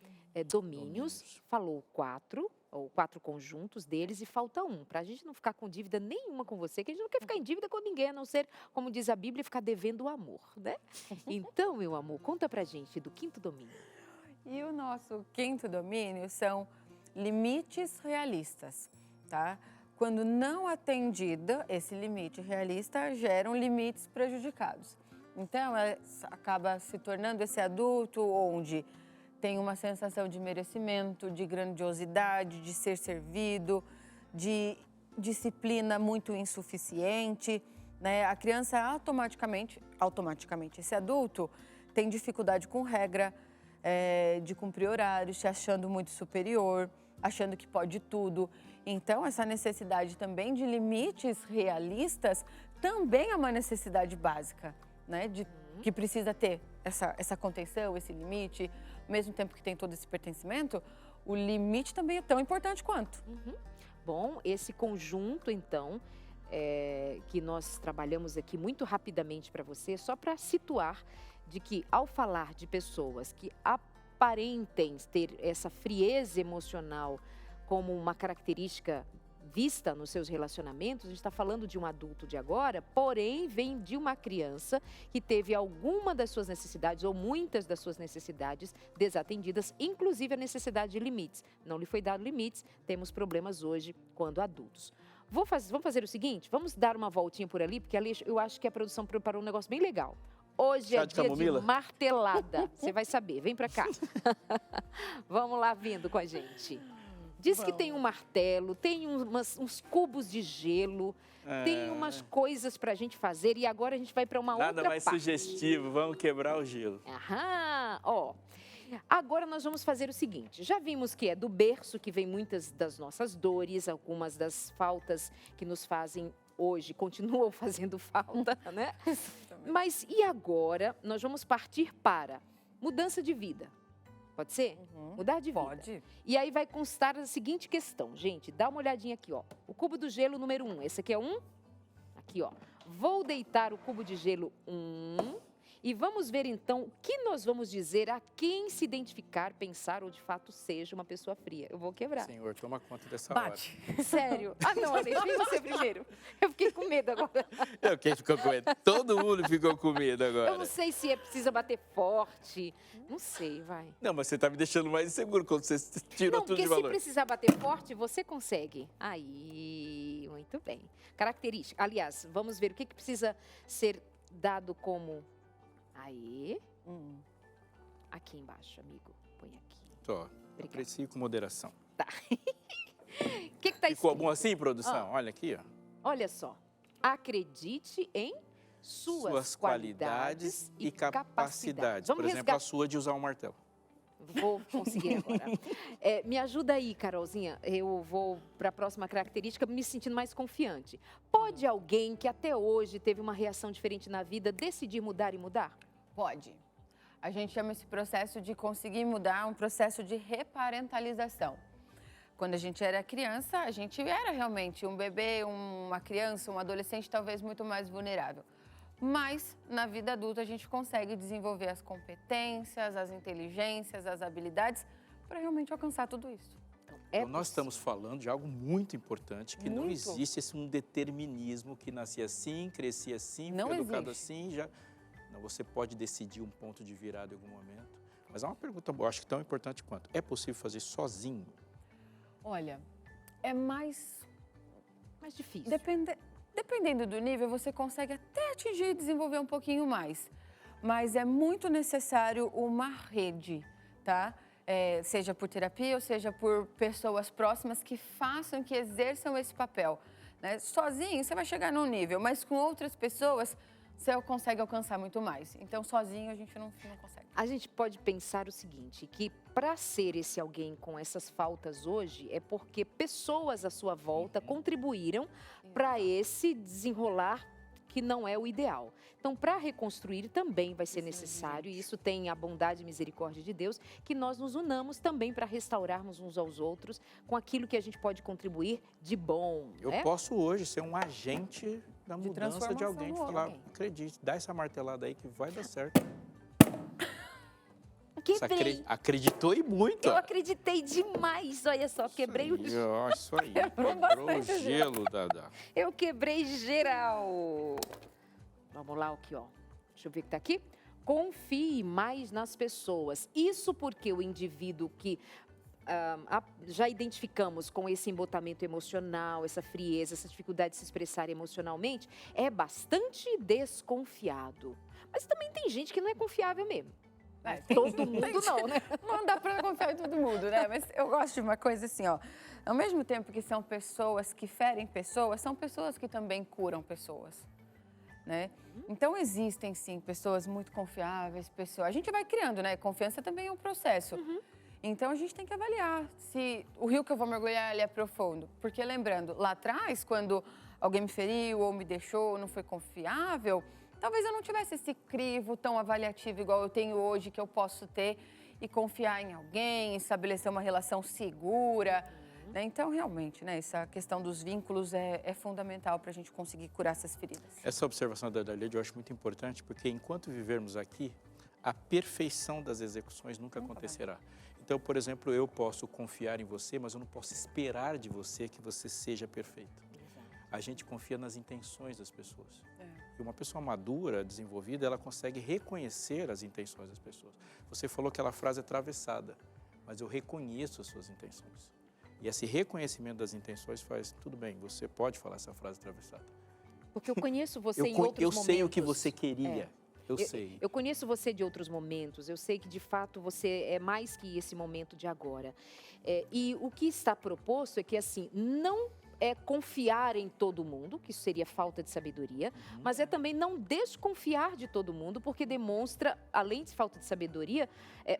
domínios, falou 4, ou 4 conjuntos deles, e falta um, para a gente não ficar com dívida nenhuma com você, que a gente não quer ficar em dívida com ninguém, a não ser, como diz a Bíblia, ficar devendo o amor, né? Então, meu amor, conta pra gente do 5º domínio. E o nosso 5º domínio são limites realistas, tá? Quando não atendida, esse limite realista geram limites prejudicados. Então, acaba se tornando esse adulto onde tem uma sensação de merecimento, de grandiosidade, de ser servido, de disciplina muito insuficiente, né? A criança automaticamente, esse adulto tem dificuldade com regra, de cumprir horários, se achando muito superior, achando que pode tudo. Então, essa necessidade também de limites realistas também é uma necessidade básica, né? Que precisa ter essa contenção, esse limite, ao mesmo tempo que tem todo esse pertencimento, o limite também é tão importante quanto. Bom, esse conjunto, então, que nós trabalhamos aqui muito rapidamente para você, só para situar de que, ao falar de pessoas que aparentem ter essa frieza emocional como uma característica vista nos seus relacionamentos, a gente está falando de um adulto de agora, porém vem de uma criança que teve alguma das suas necessidades ou muitas das suas necessidades desatendidas, inclusive a necessidade de limites. Não lhe foi dado limites, temos problemas hoje quando adultos. Vamos fazer o seguinte, vamos dar uma voltinha por ali, porque ali eu acho que a produção preparou um negócio bem legal. Hoje é dia de martelada, você vai saber, vem pra cá. Vamos lá vindo com a gente. Diz que tem um martelo, tem uns cubos de gelo, tem umas coisas pra gente fazer e agora a gente vai pra uma outra parte. Nada mais sugestivo, vamos quebrar o gelo. Ó. Agora nós vamos fazer o seguinte, já vimos que é do berço que vem muitas das nossas dores, algumas das faltas que nos fazem hoje, continuam fazendo falta, né? Mas e agora nós vamos partir para mudança de vida. Pode ser? Mudar de vida. Pode. E aí vai constar a seguinte questão, gente, dá uma olhadinha aqui, ó. O cubo do gelo número 1, esse aqui é 1? Aqui, ó. Vou deitar o cubo de gelo 1 e vamos ver então o que nós vamos dizer a quem se identificar, pensar ou de fato seja uma pessoa fria. Eu vou quebrar. Senhor, toma conta dessa Bate. hora. Sério? Não, Alex, vem você primeiro. Eu fiquei com medo agora. Quem ficou com medo? Todo mundo ficou com medo agora. Eu não sei se precisa bater forte. Não sei, vai. Não, mas você tá me deixando mais inseguro quando você tirou tudo de valor. Porque se precisar bater forte, você consegue. Aí, muito bem. Característica. Aliás, vamos ver o que precisa ser dado como... Aí. Aqui embaixo, amigo. Põe aqui. Tô. Aprecie com moderação. Tá. O que tá escrito? Ficou bom assim, produção? Olha aqui, ó. Olha só. Acredite em suas qualidades e capacidades. Por exemplo, a sua de usar um martelo. Vou conseguir agora. Me ajuda aí, Carolzinha. Eu vou para a próxima característica me sentindo mais confiante. Pode alguém que até hoje teve uma reação diferente na vida decidir mudar e mudar? Pode. A gente chama esse processo de conseguir mudar um processo de reparentalização. Quando a gente era criança, a gente era realmente um bebê, uma criança, um adolescente talvez muito mais vulnerável. Mas, na vida adulta, a gente consegue desenvolver as competências, as inteligências, as habilidades para realmente alcançar tudo isso. Então, nós estamos falando de algo muito importante, que não existe esse determinismo que nascia assim, crescia assim, foi educado assim, já... Não, você pode decidir um ponto de virada em algum momento. Mas há uma pergunta boa, acho que tão importante quanto. É possível fazer sozinho? Olha, é mais difícil. Dependendo do nível, você consegue até atingir e desenvolver um pouquinho mais. Mas é muito necessário uma rede, tá? Seja por terapia ou seja por pessoas próximas que façam, que exerçam esse papel, né? Sozinho, você vai chegar num nível, mas com outras pessoas, você consegue alcançar muito mais. Então, sozinho, a gente não consegue. A gente pode pensar o seguinte, que para ser esse alguém com essas faltas hoje, é porque pessoas à sua volta contribuíram para esse desenrolar que não é o ideal. Então, para reconstruir também vai ser necessário, e isso tem a bondade e misericórdia de Deus, que nós nos unamos também para restaurarmos uns aos outros com aquilo que a gente pode contribuir de bom. Eu posso hoje ser um agente da mudança de alguém, de falar, acredite, dá essa martelada aí que vai dar certo. Quebrei. Acreditou e muito. Eu acreditei demais. Olha só, quebrei o gelo. Isso aí. Quebrou o gelo, Dada. Eu quebrei geral. Vamos lá, aqui, ó. Deixa eu ver o que tá aqui. Confie mais nas pessoas. Isso porque o indivíduo que já identificamos com esse embotamento emocional, essa frieza, essa dificuldade de se expressar emocionalmente, é bastante desconfiado. Mas também tem gente que não é confiável mesmo. Todo mundo não, né? Não dá para confiar em todo mundo, né? Mas eu gosto de uma coisa assim, ó. Ao mesmo tempo que são pessoas que ferem pessoas, são pessoas que também curam pessoas, né? Então existem sim pessoas muito confiáveis, pessoas. A gente vai criando, né? Confiança também é um processo. Então a gente tem que avaliar se o rio que eu vou mergulhar ele é profundo. Porque lembrando, lá atrás, quando alguém me feriu ou me deixou, não foi confiável, talvez eu não tivesse esse crivo tão avaliativo igual eu tenho hoje, que eu posso ter e confiar em alguém, estabelecer uma relação segura. Né? Então, realmente, né, essa questão dos vínculos é fundamental para a gente conseguir curar essas feridas. Essa observação da Darlene eu acho muito importante, porque enquanto vivermos aqui, a perfeição das execuções nunca acontecerá. Então, por exemplo, eu posso confiar em você, mas eu não posso esperar de você que você seja perfeito. A gente confia nas intenções das pessoas. E uma pessoa madura, desenvolvida, ela consegue reconhecer as intenções das pessoas. Você falou que aquela frase é atravessada, mas eu reconheço as suas intenções. E esse reconhecimento das intenções faz, tudo bem, você pode falar essa frase atravessada. Porque eu conheço você em outros momentos. Eu sei o que você queria. Eu sei. Eu conheço você de outros momentos, eu sei que de fato você é mais que esse momento de agora. E o que está proposto é que assim, não é confiar em todo mundo, que isso seria falta de sabedoria, mas é também não desconfiar de todo mundo, porque demonstra, além de falta de sabedoria,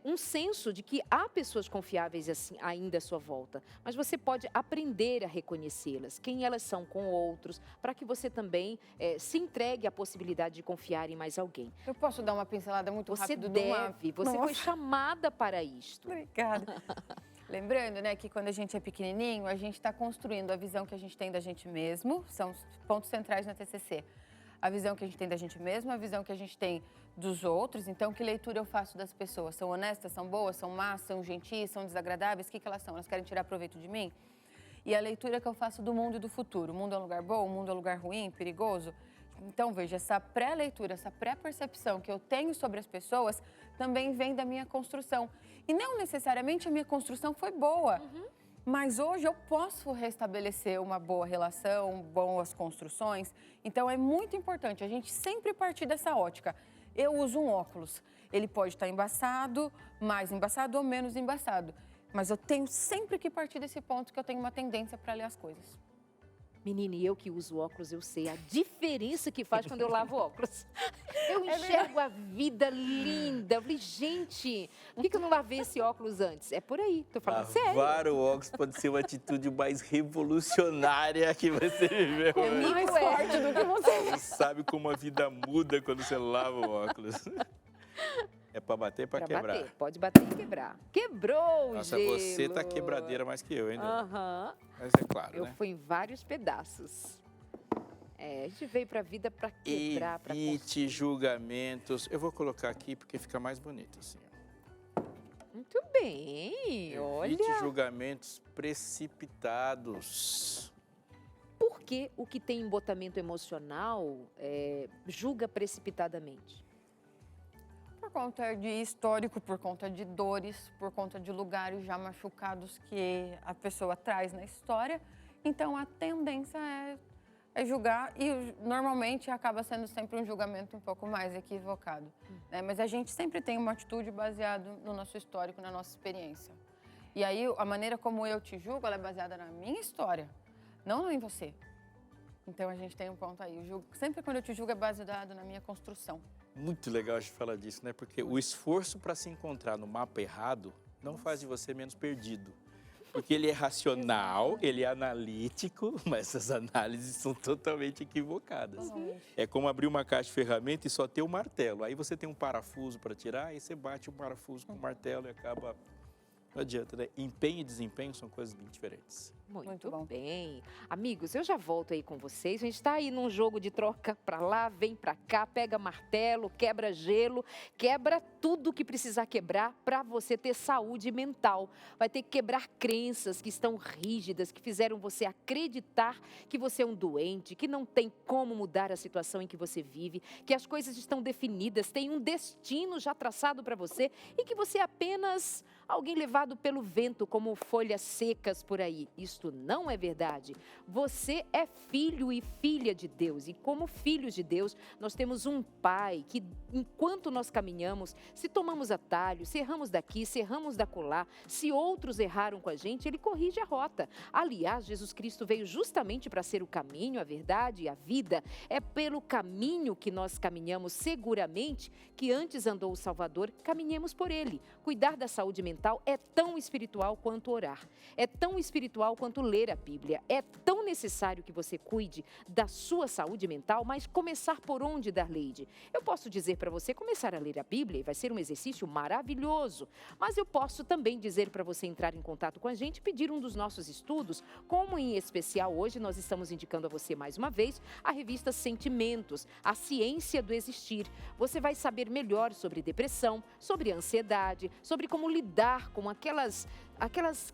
um senso de que há pessoas confiáveis assim, ainda à sua volta. Mas você pode aprender a reconhecê-las, quem elas são com outros, para que você também se entregue à possibilidade de confiar em mais alguém. Eu posso dar uma pincelada muito rápida? Você foi chamada para isto. Obrigada. Lembrando, né, que quando a gente é pequenininho, a gente está construindo a visão que a gente tem da gente mesmo, são os pontos centrais na TCC. A visão que a gente tem da gente mesmo, a visão que a gente tem dos outros. Então, que leitura eu faço das pessoas? São honestas, são boas, são más, são gentis, são desagradáveis? O que elas são? Elas querem tirar proveito de mim? E a leitura que eu faço do mundo e do futuro. O mundo é um lugar bom, o mundo é um lugar ruim, perigoso? Então, veja, essa pré-leitura, essa pré-percepção que eu tenho sobre as pessoas também vem da minha construção. E não necessariamente a minha construção foi boa, mas hoje eu posso restabelecer uma boa relação, boas construções. Então, é muito importante a gente sempre partir dessa ótica. Eu uso um óculos, ele pode estar embaçado, mais embaçado ou menos embaçado. Mas eu tenho sempre que partir desse ponto que eu tenho uma tendência para ler as coisas. Menina, e eu que uso óculos, eu sei a diferença que faz quando eu lavo óculos. Eu enxergo a vida linda. Eu falei, gente, por que eu não lavei esse óculos antes? É por aí, tô falando sério. Lavar o óculos pode ser uma atitude mais revolucionária que você viveu. É mais forte do que você. Você sabe como a vida muda quando você lava o óculos. É pra bater, pra quebrar. Bater. Pode bater e quebrar. Quebrou o Nossa, gelo. você tá quebradeira mais que eu, hein? Mas é claro, eu né? fui em vários pedaços. A gente veio pra vida pra quebrar, pra construir. Evite julgamentos. Eu vou colocar aqui porque fica mais bonito assim. Muito bem, olha. Evite julgamentos precipitados. Por que o que tem embotamento emocional julga precipitadamente? Por conta de histórico, por conta de dores, por conta de lugares já machucados que a pessoa traz na história. Então, a tendência é julgar e, normalmente, acaba sendo sempre um julgamento um pouco mais equivocado. Né? Mas a gente sempre tem uma atitude baseada no nosso histórico, na nossa experiência. E aí, a maneira como eu te julgo, ela é baseada na minha história, não em você. Então, a gente tem um ponto aí. Sempre quando eu te julgo, é baseado na minha construção. Muito legal a gente falar disso, né? Porque o esforço para se encontrar no mapa errado não faz de você menos perdido. Porque ele é racional, ele é analítico, mas essas análises são totalmente equivocadas. É como abrir uma caixa de ferramenta e só ter o martelo. Aí você tem um parafuso para tirar, aí você bate o parafuso com o martelo e acaba... Não adianta, né? Empenho e desempenho são coisas bem diferentes. Muito bom. bem. Amigos, eu já volto aí com vocês. A gente está aí num jogo de troca para lá, vem para cá, pega martelo, quebra gelo, quebra tudo que precisar quebrar para você ter saúde mental. Vai ter que quebrar crenças que estão rígidas, que fizeram você acreditar que você é um doente, que não tem como mudar a situação em que você vive, que as coisas estão definidas, tem um destino já traçado para você e que você é apenas alguém levado pelo vento como folhas secas por aí. Isto não é verdade. Você é filho e filha de Deus. E como filhos de Deus, nós temos um Pai que, enquanto nós caminhamos, se tomamos atalhos, se erramos daqui, se erramos dacolá, se outros erraram com a gente, Ele corrige a rota. Aliás, Jesus Cristo veio justamente para ser o caminho, a verdade e a vida. É pelo caminho que nós caminhamos seguramente que antes andou o Salvador, caminhemos por Ele. Cuidar da saúde mental é tão espiritual quanto orar, é tão espiritual quanto ler a Bíblia, é tão necessário que você cuide da sua saúde mental, mas começar por onde, Darleide? Eu posso dizer para você começar a ler a Bíblia e vai ser um exercício maravilhoso, mas eu posso também dizer para você entrar em contato com a gente e pedir um dos nossos estudos, como em especial hoje nós estamos indicando a você mais uma vez a revista Sentimentos, a ciência do existir. Você vai saber melhor sobre depressão, sobre ansiedade, sobre como lidar com aquelas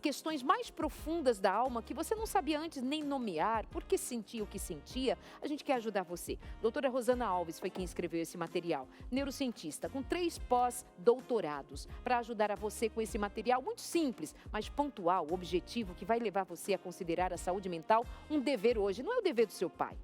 questões mais profundas da alma que você não sabia antes nem nomear, por que sentia o que sentia. A gente quer ajudar você. Doutora Rosana Alves foi quem escreveu esse material, neurocientista, com 3 pós-doutorados, para ajudar a você com esse material muito simples, mas pontual, objetivo, que vai levar você a considerar a saúde mental um dever hoje. Não é o dever do seu pai.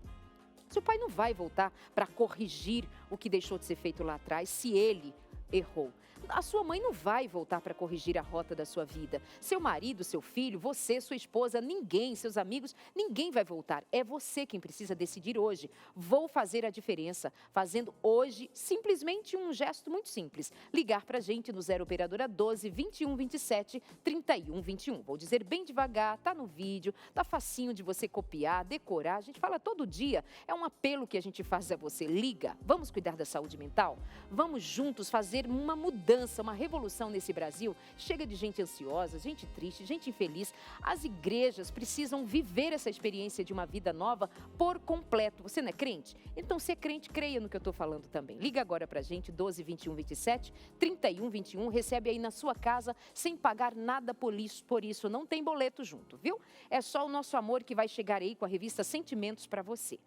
Seu pai não vai voltar para corrigir o que deixou de ser feito lá atrás, se ele errou. A sua mãe não vai voltar para corrigir a rota da sua vida. Seu marido, seu filho, você, sua esposa, ninguém, seus amigos, ninguém vai voltar. É você quem precisa decidir hoje. Vou fazer a diferença, fazendo hoje simplesmente um gesto muito simples. Ligar para a gente no 0 operadora 12 21 27 31 21. Vou dizer bem devagar, tá no vídeo, tá facinho de você copiar, decorar. A gente fala todo dia. É um apelo que a gente faz a você. Liga, vamos cuidar da saúde mental? Vamos juntos fazer uma mudança, uma revolução nesse Brasil. Chega de gente ansiosa, gente triste, gente infeliz. As igrejas precisam viver essa experiência de uma vida nova por completo. Você não é crente? Então, se é crente, creia no que eu estou falando também. Liga agora pra gente, 12 21 27 31 21. Recebe aí na sua casa sem pagar nada por isso. Não tem boleto junto, viu? É só o nosso amor que vai chegar aí com a revista Sentimentos para você.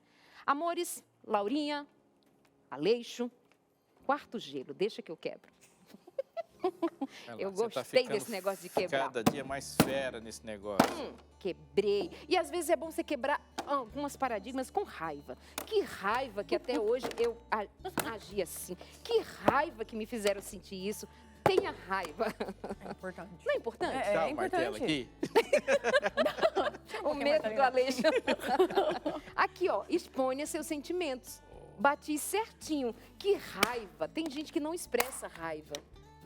Amores, Laurinha, Aleixo, quarto gelo, deixa que eu quebro. Eu gostei desse negócio de quebrar. Cada dia mais fera nesse negócio. Quebrei. E às vezes é bom você quebrar algumas paradigmas com raiva. Que raiva que até hoje eu agi assim. Que raiva que me fizeram sentir isso. Tenha raiva. É importante. Não é importante? Dá o martelo aqui. O medo do Aleixo. Aqui, ó, exponha seus sentimentos. Bati certinho. Que raiva. Tem gente que não expressa raiva.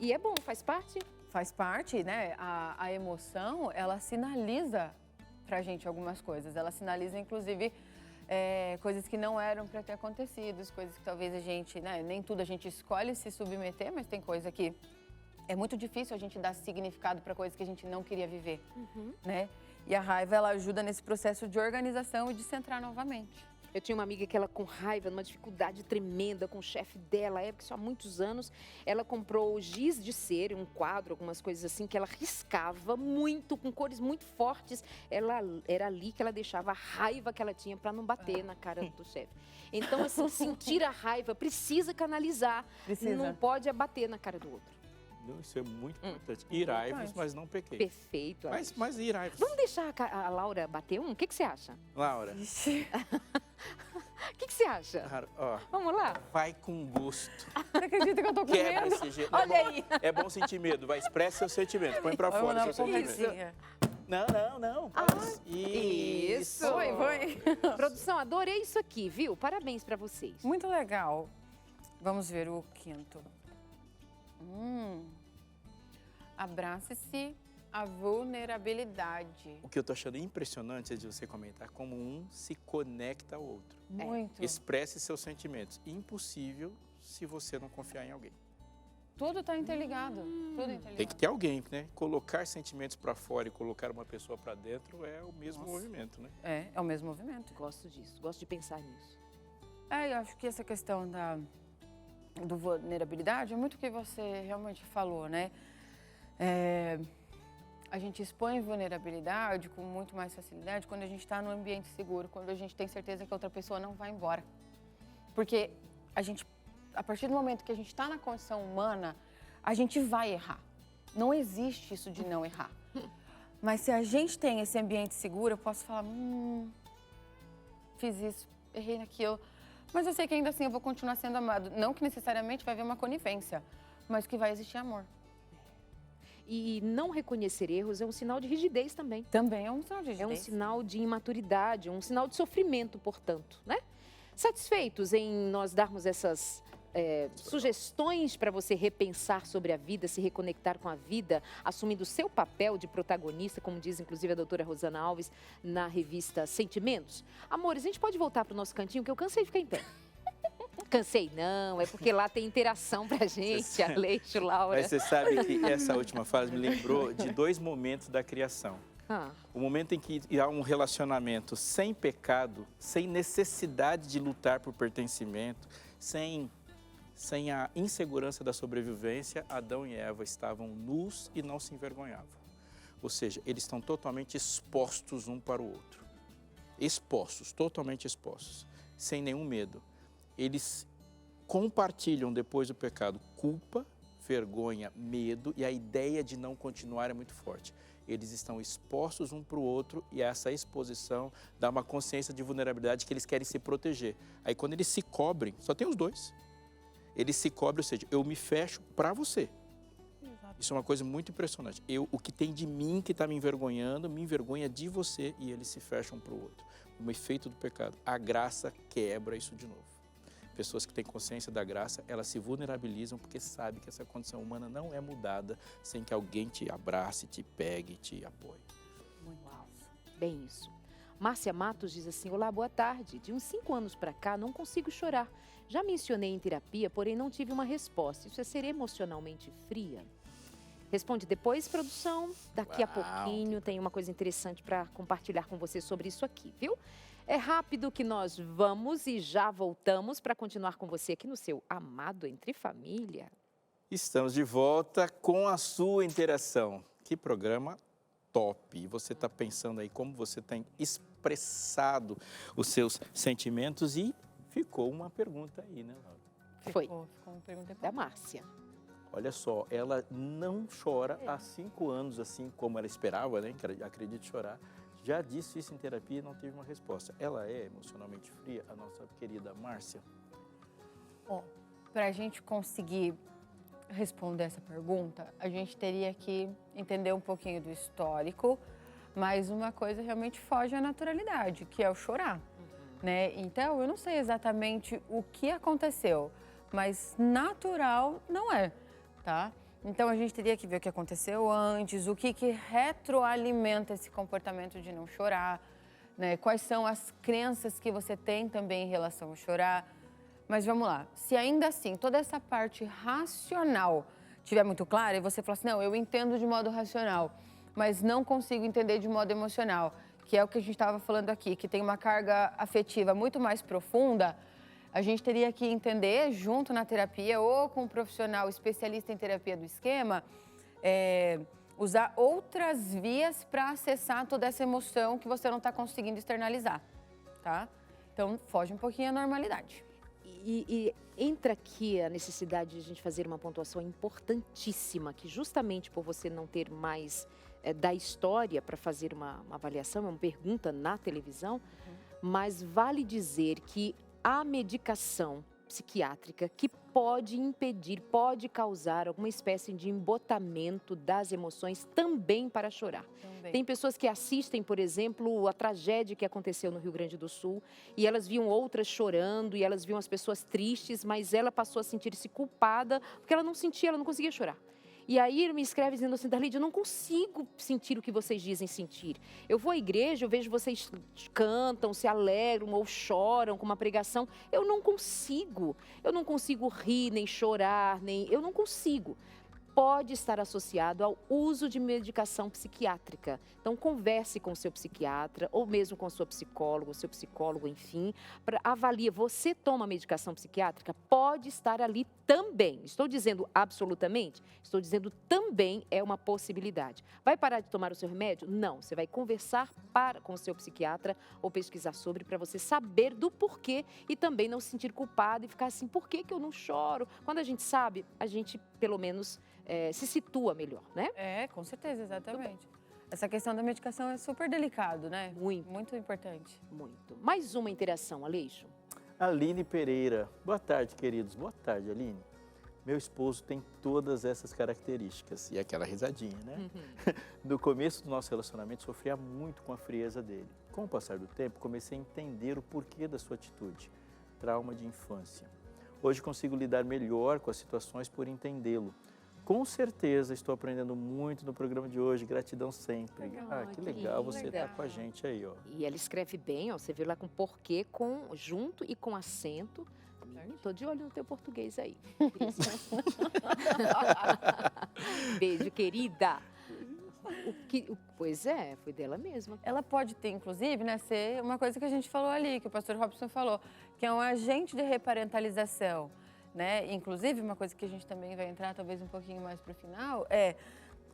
E é bom, faz parte? Faz parte, né? A emoção, ela sinaliza pra gente algumas coisas. Ela sinaliza, inclusive, coisas que não eram para ter acontecido, coisas que talvez a gente, né? Nem tudo a gente escolhe se submeter, mas tem coisa que é muito difícil a gente dar significado para coisas que a gente não queria viver, né? E a raiva, ela ajuda nesse processo de organização e de centrar novamente. Eu tinha uma amiga que ela, com raiva, numa dificuldade tremenda com o chefe dela, época, isso há muitos anos, ela comprou o giz de cera, um quadro, algumas coisas assim, que ela riscava muito, com cores muito fortes. Era ali que ela deixava a raiva que ela tinha para não bater na cara do chefe. Então, assim, sentir a raiva, precisa canalizar, não pode abater na cara do outro. Não, isso é muito importante. Irai-vos, mas não pequei. Perfeito. Mas irai-vos. Vamos deixar a Laura bater um? O que você acha? Laura. O que você acha? Cara, ó, vamos lá? vai com gosto. Você acredita que eu tô com Quebra medo? esse jeito. Olha aí. É bom sentir medo. Vai, expressa seus sentimentos. Põe pra fora seus sentimentos. Não. Faz. Isso. Foi. Produção, adorei isso aqui, viu? Parabéns pra vocês. Muito legal. Vamos ver o quinto. Abrace-se a vulnerabilidade. O que eu tô achando impressionante é de você comentar como um se conecta ao outro. Muito. Expresse seus sentimentos. Impossível se você não confiar em alguém. Tudo está interligado. Tudo interligado. Tem que ter alguém, né? Colocar sentimentos para fora e colocar uma pessoa para dentro é o mesmo movimento, né? É o mesmo movimento. Gosto disso, gosto de pensar nisso. Eu acho que essa questão do vulnerabilidade é muito o que você realmente falou, né? A gente expõe vulnerabilidade com muito mais facilidade quando a gente está num ambiente seguro, quando a gente tem certeza que a outra pessoa não vai embora. Porque a partir do momento que a gente está na condição humana, a gente vai errar. Não existe isso de não errar. Mas se a gente tem esse ambiente seguro, eu posso falar, fiz isso, errei naquilo, mas eu sei que ainda assim eu vou continuar sendo amado. Não que necessariamente vai haver uma conivência, mas que vai existir amor. E não reconhecer erros é um sinal de rigidez também. Também é um sinal de rigidez. É um sinal de imaturidade, um sinal de sofrimento, portanto, né? Satisfeitos em nós darmos essas sugestões para você repensar sobre a vida, se reconectar com a vida, assumindo o seu papel de protagonista, como diz inclusive a doutora Rosana Alves na revista Sentimentos? Amores, a gente pode voltar para o nosso cantinho, que eu cansei de ficar em pé. Cansei não, é porque lá tem interação pra gente, Aleixo, Laura. Mas você sabe que essa última fase me lembrou de 2 momentos da criação. O momento em que há um relacionamento sem pecado, sem necessidade de lutar por pertencimento, sem a insegurança da sobrevivência, Adão e Eva estavam nus e não se envergonhavam. Ou seja, eles estão totalmente expostos um para o outro. Expostos, totalmente expostos, sem nenhum medo. Eles compartilham depois do pecado culpa, vergonha, medo, e a ideia de não continuar é muito forte. Eles estão expostos um para o outro e essa exposição dá uma consciência de vulnerabilidade que eles querem se proteger. Aí quando eles se cobrem, só tem os dois. Eles se cobrem, ou seja, eu me fecho para você. Exato. Isso é uma coisa muito impressionante. O que tem de mim que está me envergonhando, me envergonha de você, e eles se fecham para o outro. O efeito do pecado. A graça quebra isso de novo. Pessoas que têm consciência da graça, elas se vulnerabilizam porque sabem que essa condição humana não é mudada sem que alguém te abrace, te pegue, te apoie. Uau, bem isso. Márcia Matos diz assim, olá, boa tarde. De uns 5 anos para cá, não consigo chorar. Já mencionei em terapia, porém não tive uma resposta. Isso é ser emocionalmente fria? Responde depois, produção. Daqui a pouquinho tem uma coisa interessante para compartilhar com você sobre isso aqui, viu? É rápido que nós vamos e já voltamos para continuar com você aqui no seu Amado Entre Família. Estamos de volta com a sua interação. Que programa top! E você está pensando aí como você tem expressado os seus sentimentos e ficou uma pergunta aí, né, Laura? Ficou uma pergunta da Márcia. Olha só, ela não chora há 5 anos, assim como ela esperava, né? Que acredite chorar. Já disse isso em terapia e não teve uma resposta. Ela é emocionalmente fria, a nossa querida Márcia? Bom, para a gente conseguir responder essa pergunta, a gente teria que entender um pouquinho do histórico, mas uma coisa realmente foge à naturalidade, que é o chorar, né? Então, eu não sei exatamente o que aconteceu, mas natural não é, tá? Então, a gente teria que ver o que aconteceu antes, o que retroalimenta esse comportamento de não chorar, né? Quais são as crenças que você tem também em relação a chorar. Mas vamos lá, se ainda assim toda essa parte racional estiver muito clara e você falar assim, não, eu entendo de modo racional, mas não consigo entender de modo emocional, que é o que a gente estava falando aqui, que tem uma carga afetiva muito mais profunda, a gente teria que entender, junto na terapia ou com um profissional especialista em terapia do esquema, usar outras vias para acessar toda essa emoção que você não está conseguindo externalizar, tá? Então, foge um pouquinho à normalidade. E entra aqui a necessidade de a gente fazer uma pontuação importantíssima, que justamente por você não ter mais da história para fazer uma avaliação, é uma pergunta na televisão, mas vale dizer que a medicação psiquiátrica que pode impedir, pode causar alguma espécie de embotamento das emoções também para chorar. Também. Tem pessoas que assistem, por exemplo, a tragédia que aconteceu no Rio Grande do Sul e elas viam outras chorando e elas viam as pessoas tristes, mas ela passou a sentir-se culpada porque ela não sentia, ela não conseguia chorar. E aí ele me escreve dizendo assim, Darlide, eu não consigo sentir o que vocês dizem sentir. Eu vou à igreja, eu vejo vocês cantam, se alegram ou choram com uma pregação. Eu não consigo rir, nem chorar, eu não consigo. Pode estar associado ao uso de medicação psiquiátrica. Então, converse com o seu psiquiatra ou mesmo com o seu psicólogo, enfim, avalie. Você toma medicação psiquiátrica? Pode estar ali também. Estou dizendo absolutamente? Estou dizendo também é uma possibilidade. Vai parar de tomar o seu remédio? Não. Você vai conversar com o seu psiquiatra ou pesquisar sobre para você saber do porquê e também não se sentir culpado e ficar assim, por que eu não choro? Quando a gente sabe, a gente pelo menos se situa melhor, né? Com certeza, exatamente. Essa questão da medicação é super delicado, né? Muito importante. Muito. Mais uma interação, Aleixo. Aline Pereira. Boa tarde, queridos. Boa tarde, Aline. Meu esposo tem todas essas características. E aquela risadinha, né? Uhum. No começo do nosso relacionamento, sofria muito com a frieza dele. Com o passar do tempo, comecei a entender o porquê da sua atitude. Trauma de infância. Hoje consigo lidar melhor com as situações por entendê-lo. Com certeza estou aprendendo muito no programa de hoje. Gratidão sempre. Que legal você estar com a gente aí, ó. E ela escreve bem, ó. Você viu lá com porquê, junto e com acento. Tô de olho no teu português aí. Beijo, querida. Pois é, foi dela mesma. Ela pode ter, inclusive, né, ser uma coisa que a gente falou ali, que o pastor Robson falou, que é um agente de reparentalização, né? Inclusive, uma coisa que a gente também vai entrar talvez um pouquinho mais para o final,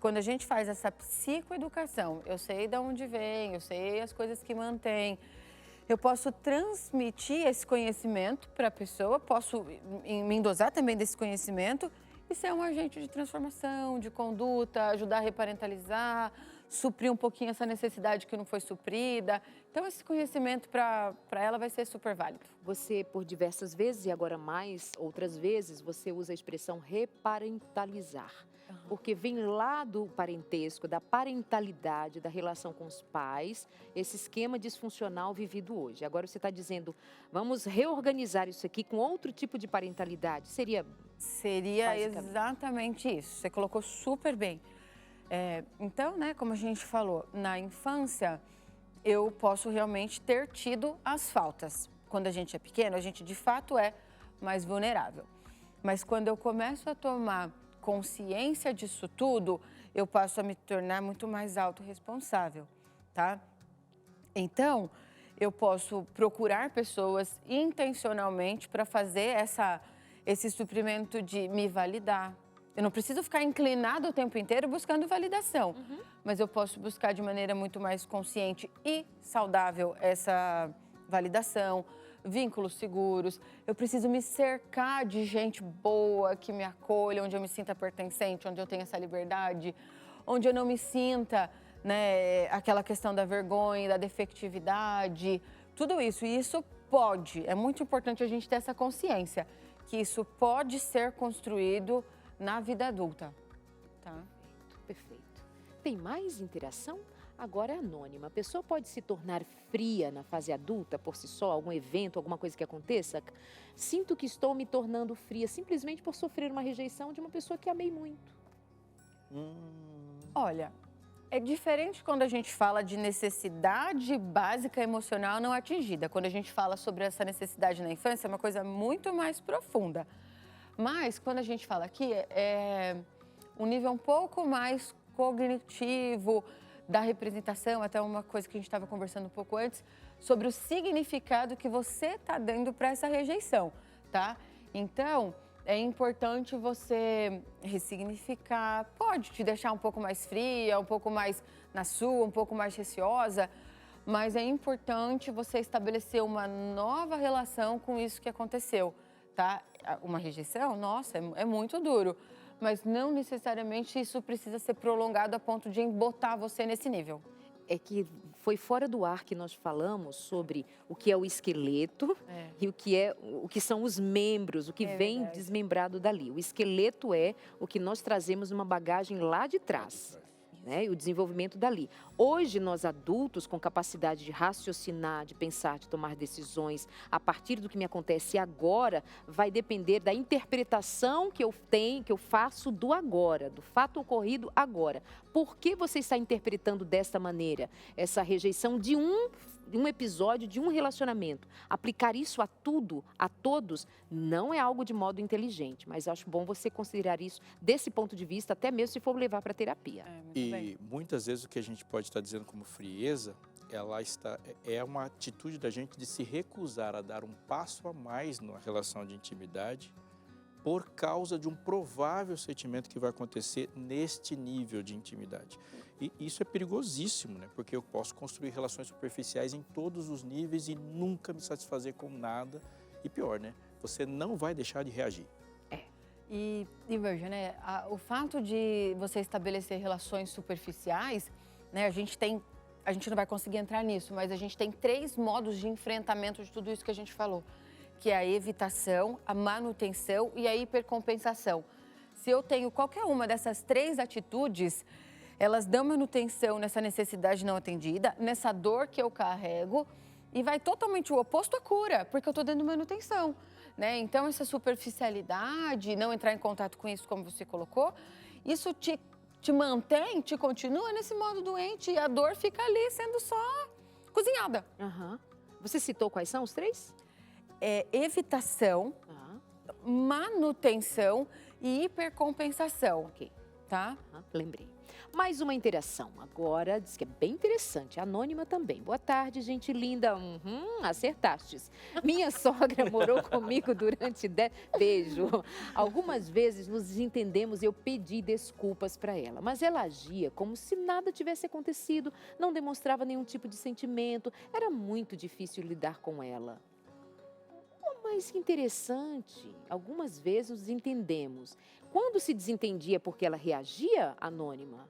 quando a gente faz essa psicoeducação, eu sei de onde vem, eu sei as coisas que mantém, eu posso transmitir esse conhecimento para a pessoa, posso me endosar também desse conhecimento e ser um agente de transformação, de conduta, ajudar a reparentalizar, suprir um pouquinho essa necessidade que não foi suprida. Então, esse conhecimento para ela vai ser super válido. Você, por diversas vezes, e agora mais outras vezes, você usa a expressão reparentalizar. Porque vem lá do parentesco, da parentalidade, da relação com os pais, esse esquema disfuncional vivido hoje. Agora você está dizendo, vamos reorganizar isso aqui com outro tipo de parentalidade. Seria exatamente isso. Você colocou super bem. Então, né, como a gente falou, na infância, eu posso realmente ter tido as faltas. Quando a gente é pequeno, a gente de fato é mais vulnerável. Mas quando eu começo a tomar consciência disso tudo, eu passo a me tornar muito mais autorresponsável, tá? Então, eu posso procurar pessoas intencionalmente para fazer esse suprimento de me validar. Eu não preciso ficar inclinado o tempo inteiro buscando validação, mas eu posso buscar de maneira muito mais consciente e saudável essa validação, vínculos seguros. Eu preciso me cercar de gente boa, que me acolha, onde eu me sinta pertencente, onde eu tenha essa liberdade, onde eu não me sinta, né, aquela questão da vergonha, da defectividade, tudo isso. E isso é muito importante a gente ter essa consciência, que isso pode ser construído na vida adulta, tá? Perfeito. Tem mais interação? Agora é anônima. A pessoa pode se tornar fria na fase adulta por si só, algum evento, alguma coisa que aconteça? Sinto que estou me tornando fria simplesmente por sofrer uma rejeição de uma pessoa que amei muito. Olha, é diferente quando a gente fala de necessidade básica emocional não atingida. Quando a gente fala sobre essa necessidade na infância, é uma coisa muito mais profunda. Mas, quando a gente fala aqui, é um nível um pouco mais cognitivo, da representação, até uma coisa que a gente estava conversando um pouco antes, sobre o significado que você está dando para essa rejeição, tá? Então, é importante você ressignificar, pode te deixar um pouco mais fria, um pouco mais na sua, um pouco mais receosa, mas é importante você estabelecer uma nova relação com isso que aconteceu, tá? Uma rejeição, nossa, é muito duro. Mas não necessariamente isso precisa ser prolongado a ponto de botar você nesse nível. É que foi fora do ar que nós falamos sobre o que é o esqueleto e o que são os membros, o que vem desmembrado dali. O esqueleto é o que nós trazemos numa bagagem lá de trás. né? E o desenvolvimento dali. Hoje, nós adultos, com capacidade de raciocinar, de pensar, de tomar decisões, a partir do que me acontece agora, vai depender da interpretação que eu tenho, que eu faço do agora, do fato ocorrido agora. Por que você está interpretando desta maneira? Essa rejeição de um episódio, de um relacionamento. Aplicar isso a tudo, a todos, não é algo de modo inteligente, mas eu acho bom você considerar isso desse ponto de vista, até mesmo se for levar para terapia. E muitas vezes o que a gente pode estar dizendo como frieza, é uma atitude da gente de se recusar a dar um passo a mais na relação de intimidade por causa de um provável sentimento que vai acontecer neste nível de intimidade. E isso é perigosíssimo, né? Porque eu posso construir relações superficiais em todos os níveis e nunca me satisfazer com nada. E pior, né? Você não vai deixar de reagir. E veja, né? O fato de você estabelecer relações superficiais, né? A gente não vai conseguir entrar nisso, mas a gente tem 3 modos de enfrentamento de tudo isso que a gente falou, que é a evitação, a manutenção e a hipercompensação. Se eu tenho qualquer uma dessas 3 atitudes, elas dão manutenção nessa necessidade não atendida, nessa dor que eu carrego, e vai totalmente o oposto à cura, porque eu estou dando manutenção, né? Então, essa superficialidade, não entrar em contato com isso, como você colocou, isso te mantém, te continua nesse modo doente, e a dor fica ali sendo só cozinhada. Uhum. Você citou quais são os 3? Evitação, manutenção e hipercompensação. Ok. Tá? Lembrei. Mais uma interação. Agora, diz que é bem interessante. Anônima também. Boa tarde, gente linda. Acertastes. Minha sogra morou comigo durante 10... Beijo. Algumas vezes nos desentendemos e eu pedi desculpas para ela. Mas ela agia como se nada tivesse acontecido. Não demonstrava nenhum tipo de sentimento. Era muito difícil lidar com ela. Mas que interessante. Algumas vezes nos entendemos. Quando se desentendia porque ela reagia, anônima,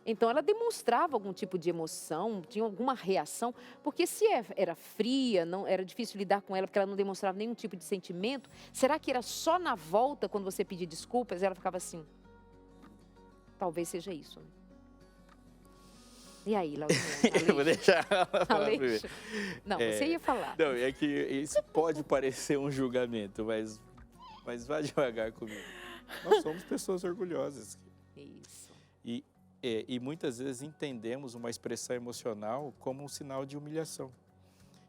então ela demonstrava algum tipo de emoção, tinha alguma reação, porque se era fria, não era difícil lidar com ela porque ela não demonstrava nenhum tipo de sentimento, será que era só na volta, quando você pedia desculpas, ela ficava assim? Talvez seja isso, né? E aí, Laurinha? Eu vou deixar ela falar primeiro. Não, você ia falar. Não, é que isso pode parecer um julgamento, mas vá devagar comigo. Nós somos pessoas orgulhosas. Isso. E muitas vezes entendemos uma expressão emocional como um sinal de humilhação.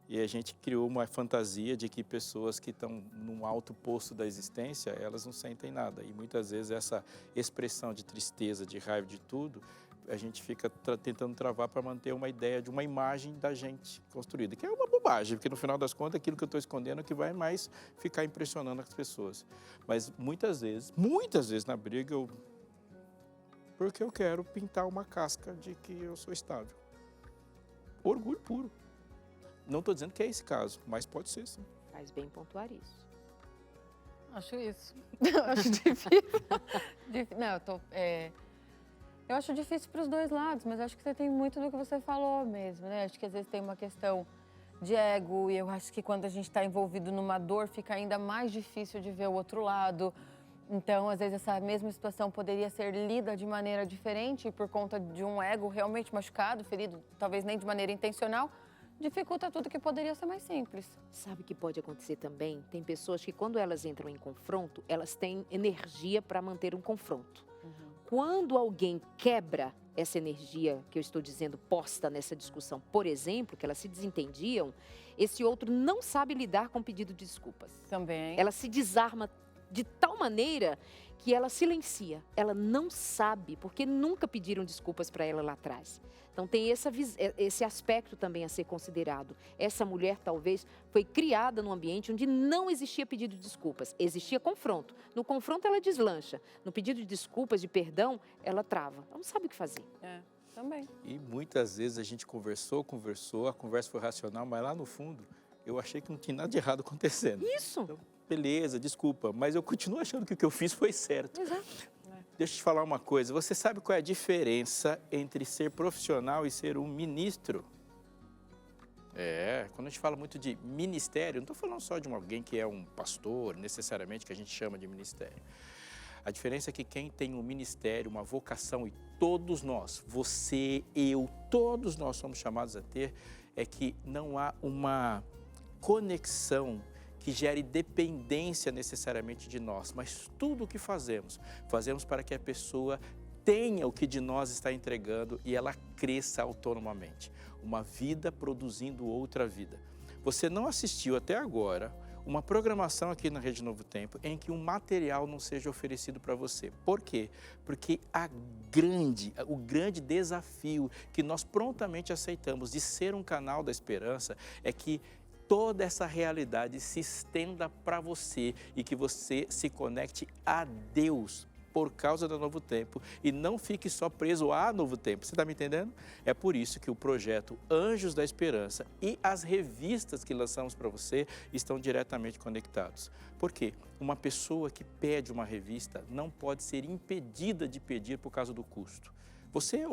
E a gente criou uma fantasia de que pessoas que estão num alto posto da existência, elas não sentem nada. E muitas vezes essa expressão de tristeza, de raiva, de tudo, a gente fica tentando travar para manter uma ideia de uma imagem da gente construída, que é uma bobagem, porque no final das contas aquilo que eu estou escondendo é que vai mais ficar impressionando as pessoas. Mas muitas vezes na briga, porque eu quero pintar uma casca de que eu sou estável. Orgulho puro. Não estou dizendo que é esse caso, mas pode ser sim. Faz bem pontuar isso. Acho isso. Acho difícil. Não, eu acho difícil para os 2 lados, mas acho que você tem muito do que você falou mesmo, né? Acho que às vezes tem uma questão de ego, e eu acho que quando a gente está envolvido numa dor, fica ainda mais difícil de ver o outro lado. Então, às vezes, essa mesma situação poderia ser lida de maneira diferente por conta de um ego realmente machucado, ferido, talvez nem de maneira intencional, dificulta tudo que poderia ser mais simples. Sabe o que pode acontecer também? Tem pessoas que, quando elas entram em confronto, elas têm energia para manter um confronto. Quando alguém quebra essa energia que eu estou dizendo posta nessa discussão, por exemplo, que elas se desentendiam, esse outro não sabe lidar com o pedido de desculpas. Também. Ela se desarma de tal maneira que ela silencia. Ela não sabe, porque nunca pediram desculpas para ela lá atrás. Então tem esse aspecto também a ser considerado. Essa mulher talvez foi criada num ambiente onde não existia pedido de desculpas, existia confronto. No confronto ela deslancha, no pedido de desculpas, de perdão, ela trava. Ela não sabe o que fazer. Também. E muitas vezes a gente conversou, a conversa foi racional, mas lá no fundo eu achei que não tinha nada de errado acontecendo. Isso. Então, beleza, desculpa, mas eu continuo achando que o que eu fiz foi certo. Exato. Deixa eu te falar uma coisa, você sabe qual é a diferença entre ser profissional e ser um ministro? Quando a gente fala muito de ministério, não estou falando só de alguém que é um pastor, necessariamente, que a gente chama de ministério. A diferença é que quem tem um ministério, uma vocação, e todos nós, você, eu, todos nós somos chamados a ter, é que não há uma conexão que gere dependência necessariamente de nós, mas tudo o que fazemos, fazemos para que a pessoa tenha o que de nós está entregando e ela cresça autonomamente. Uma vida produzindo outra vida. Você não assistiu até agora uma programação aqui na Rede Novo Tempo em que um material não seja oferecido para você. Por quê? Porque o grande desafio que nós prontamente aceitamos de ser um canal da esperança é que toda essa realidade se estenda para você e que você se conecte a Deus por causa do Novo Tempo e não fique só preso a Novo Tempo. Você está me entendendo? É por isso que o projeto Anjos da Esperança e as revistas que lançamos para você estão diretamente conectados. Por quê? Uma pessoa que pede uma revista não pode ser impedida de pedir por causa do custo. Você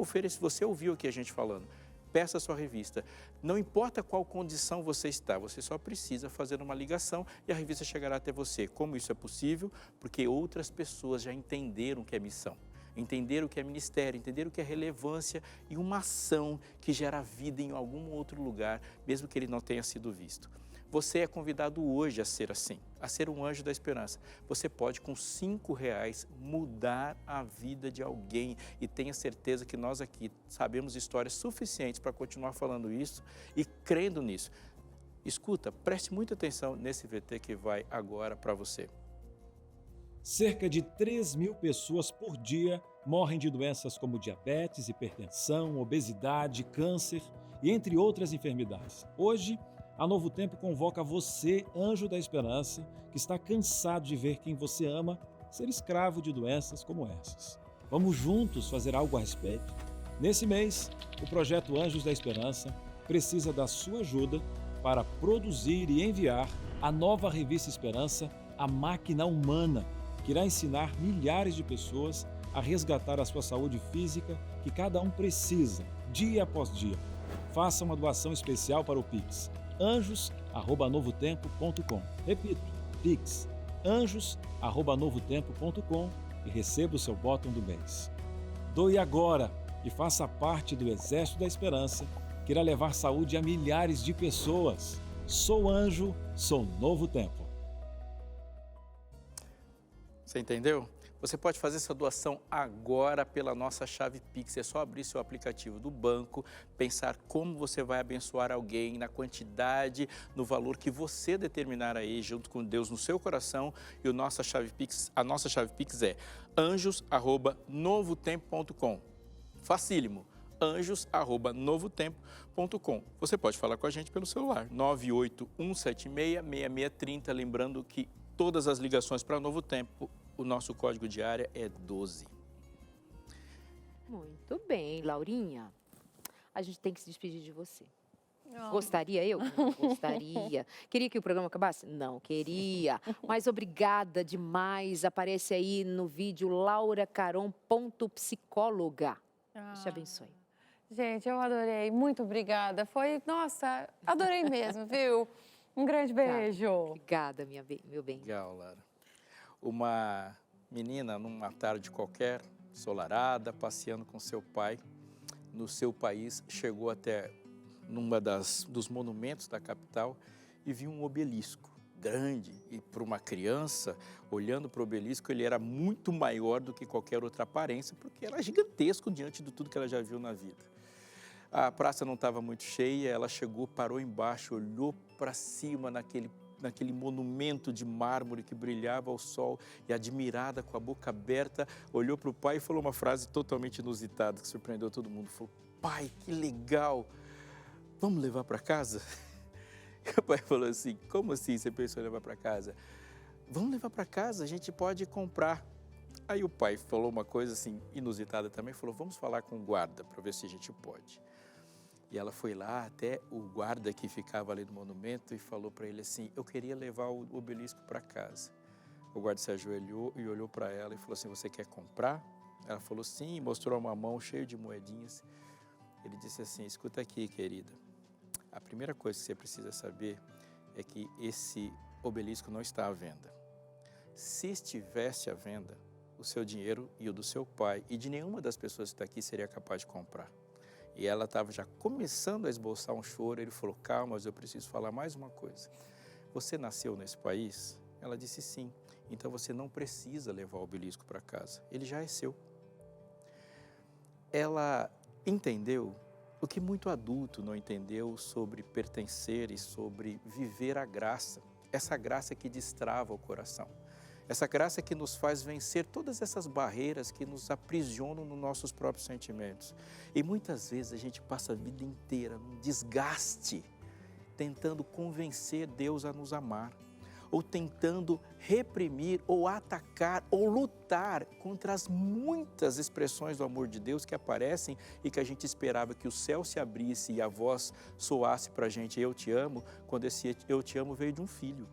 ouviu aqui a gente falando. Peça a sua revista. Não importa qual condição você está, você só precisa fazer uma ligação e a revista chegará até você. Como isso é possível? Porque outras pessoas já entenderam o que é missão, entenderam o que é ministério, entenderam o que é relevância e uma ação que gera vida em algum outro lugar, mesmo que ele não tenha sido visto. Você é convidado hoje a ser assim, a ser um anjo da esperança. Você pode, com R$5, mudar a vida de alguém e tenha certeza que nós aqui sabemos histórias suficientes para continuar falando isso e crendo nisso. Escuta, preste muita atenção nesse VT que vai agora para você. Cerca de 3.000 pessoas por dia morrem de doenças como diabetes, hipertensão, obesidade, câncer e entre outras enfermidades. Hoje, a Novo Tempo convoca você, anjo da esperança, que está cansado de ver quem você ama ser escravo de doenças como essas. Vamos juntos fazer algo a respeito? Nesse mês, o projeto Anjos da Esperança precisa da sua ajuda para produzir e enviar a nova revista Esperança, A Máquina Humana, que irá ensinar milhares de pessoas a resgatar a sua saúde física que cada um precisa, dia após dia. Faça uma doação especial para o Pix. anjos@novotempo.com. Repito, Pix, anjos@novotempo.com e receba o seu botão do mês. Doe agora e faça parte do Exército da Esperança, que irá levar saúde a milhares de pessoas. Sou anjo, sou Novo Tempo. Você entendeu? Você pode fazer essa doação agora pela nossa chave Pix. É só abrir seu aplicativo do banco, pensar como você vai abençoar alguém, na quantidade, no valor que você determinar aí, junto com Deus no seu coração. E a nossa chave Pix é anjos@novotempo.com. Facílimo. anjos@novotempo.com. Você pode falar com a gente pelo celular, 981766630, lembrando que todas as ligações para Novo Tempo, o nosso código de área é 12. Muito bem, Laurinha. A gente tem que se despedir de você. Gostaria eu? Não gostaria. Queria que o programa acabasse? Não queria. Mas obrigada demais. Aparece aí no vídeo lauracaron.psicóloga. Deus te abençoe. Gente, eu adorei. Muito obrigada. Nossa, adorei mesmo, viu? Um grande beijo. Obrigada, meu bem. Legal, Lara. Uma menina, numa tarde qualquer, ensolarada, passeando com seu pai no seu país, chegou até dos monumentos da capital e viu um obelisco grande. E para uma criança, olhando para o obelisco, ele era muito maior do que qualquer outra aparência, porque era gigantesco diante de tudo que ela já viu na vida. A praça não estava muito cheia, ela chegou, parou embaixo, olhou para cima naquele monumento de mármore que brilhava ao sol e, admirada, com a boca aberta, olhou para o pai e falou uma frase totalmente inusitada que surpreendeu todo mundo. Falou: pai, que legal, vamos levar para casa? E o pai falou assim: como assim você pensou em levar para casa? Vamos levar para casa, a gente pode comprar. Aí o pai falou uma coisa assim inusitada também, falou: vamos falar com o guarda para ver se a gente pode. E ela foi lá até o guarda que ficava ali no monumento e falou para ele assim: eu queria levar o obelisco para casa. O guarda se ajoelhou e olhou para ela e falou assim: você quer comprar? Ela falou sim, e mostrou uma mão cheia de moedinhas. Ele disse assim: escuta aqui, querida, a primeira coisa que você precisa saber é que esse obelisco não está à venda. Se estivesse à venda, o seu dinheiro e o do seu pai, e de nenhuma das pessoas que está aqui seria capaz de comprar. E ela estava já começando a esboçar um choro. Ele falou, calma, mas eu preciso falar mais uma coisa. Você nasceu nesse país? Ela disse sim. Então você não precisa levar o obelisco para casa. Ele já é seu. Ela entendeu o que muito adulto não entendeu sobre pertencer e sobre viver a graça. Essa graça que destrava o coração. Essa graça que nos faz vencer todas essas barreiras que nos aprisionam nos nossos próprios sentimentos. E muitas vezes a gente passa a vida inteira num desgaste, tentando convencer Deus a nos amar, ou tentando reprimir, ou atacar, ou lutar contra as muitas expressões do amor de Deus que aparecem e que a gente esperava que o céu se abrisse e a voz soasse para a gente, eu te amo, quando esse eu te amo veio de um filho.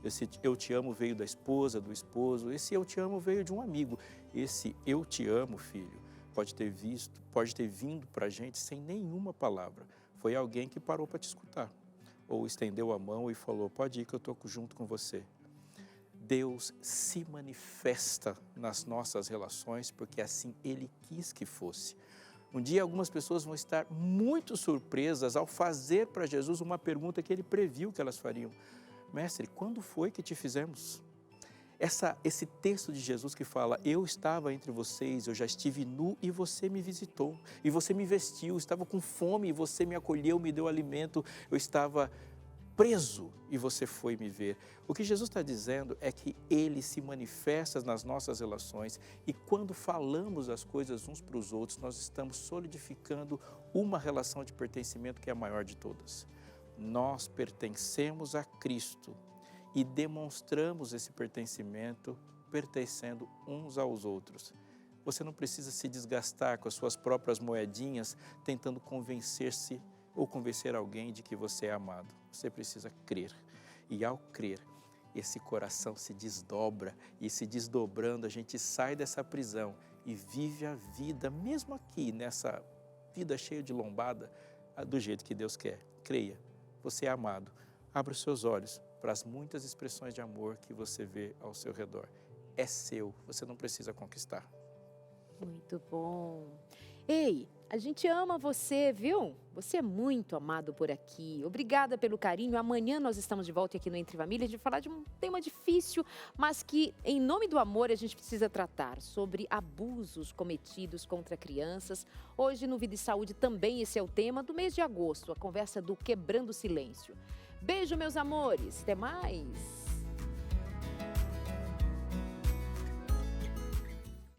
Esse eu te amo veio da esposa, do esposo. Esse eu te amo veio de um amigo. Esse eu te amo, filho, pode ter vindo para a gente sem nenhuma palavra. Foi alguém que parou para te escutar. Ou estendeu a mão e falou, pode ir que eu estou junto com você. Deus se manifesta nas nossas relações porque assim Ele quis que fosse. Um dia algumas pessoas vão estar muito surpresas ao fazer para Jesus uma pergunta que Ele previu que elas fariam. Mestre, quando foi que te fizemos? Esse texto de Jesus que fala, eu estava entre vocês, eu já estive nu e você me visitou, e você me vestiu, eu estava com fome e você me acolheu, me deu alimento, eu estava preso e você foi me ver. O que Jesus está dizendo é que Ele se manifesta nas nossas relações e quando falamos as coisas uns para os outros, nós estamos solidificando uma relação de pertencimento que é a maior de todas. Nós pertencemos a Cristo e demonstramos esse pertencimento pertencendo uns aos outros. Você não precisa se desgastar com as suas próprias moedinhas tentando convencer-se ou convencer alguém de que você é amado. Você precisa crer. E ao crer, esse coração se desdobra e se desdobrando a gente sai dessa prisão e vive a vida, mesmo aqui nessa vida cheia de lombada, do jeito que Deus quer. Creia. Você é amado. Abra os seus olhos para as muitas expressões de amor que você vê ao seu redor. É seu, você não precisa conquistar. Muito bom. Ei, a gente ama você, viu? Você é muito amado por aqui. Obrigada pelo carinho. Amanhã nós estamos de volta aqui no Entre Famílias de falar de um tema difícil, mas que, em nome do amor, a gente precisa tratar sobre abusos cometidos contra crianças. Hoje, no Vida e Saúde, também esse é o tema do mês de agosto, a conversa do Quebrando o Silêncio. Beijo, meus amores. Até mais.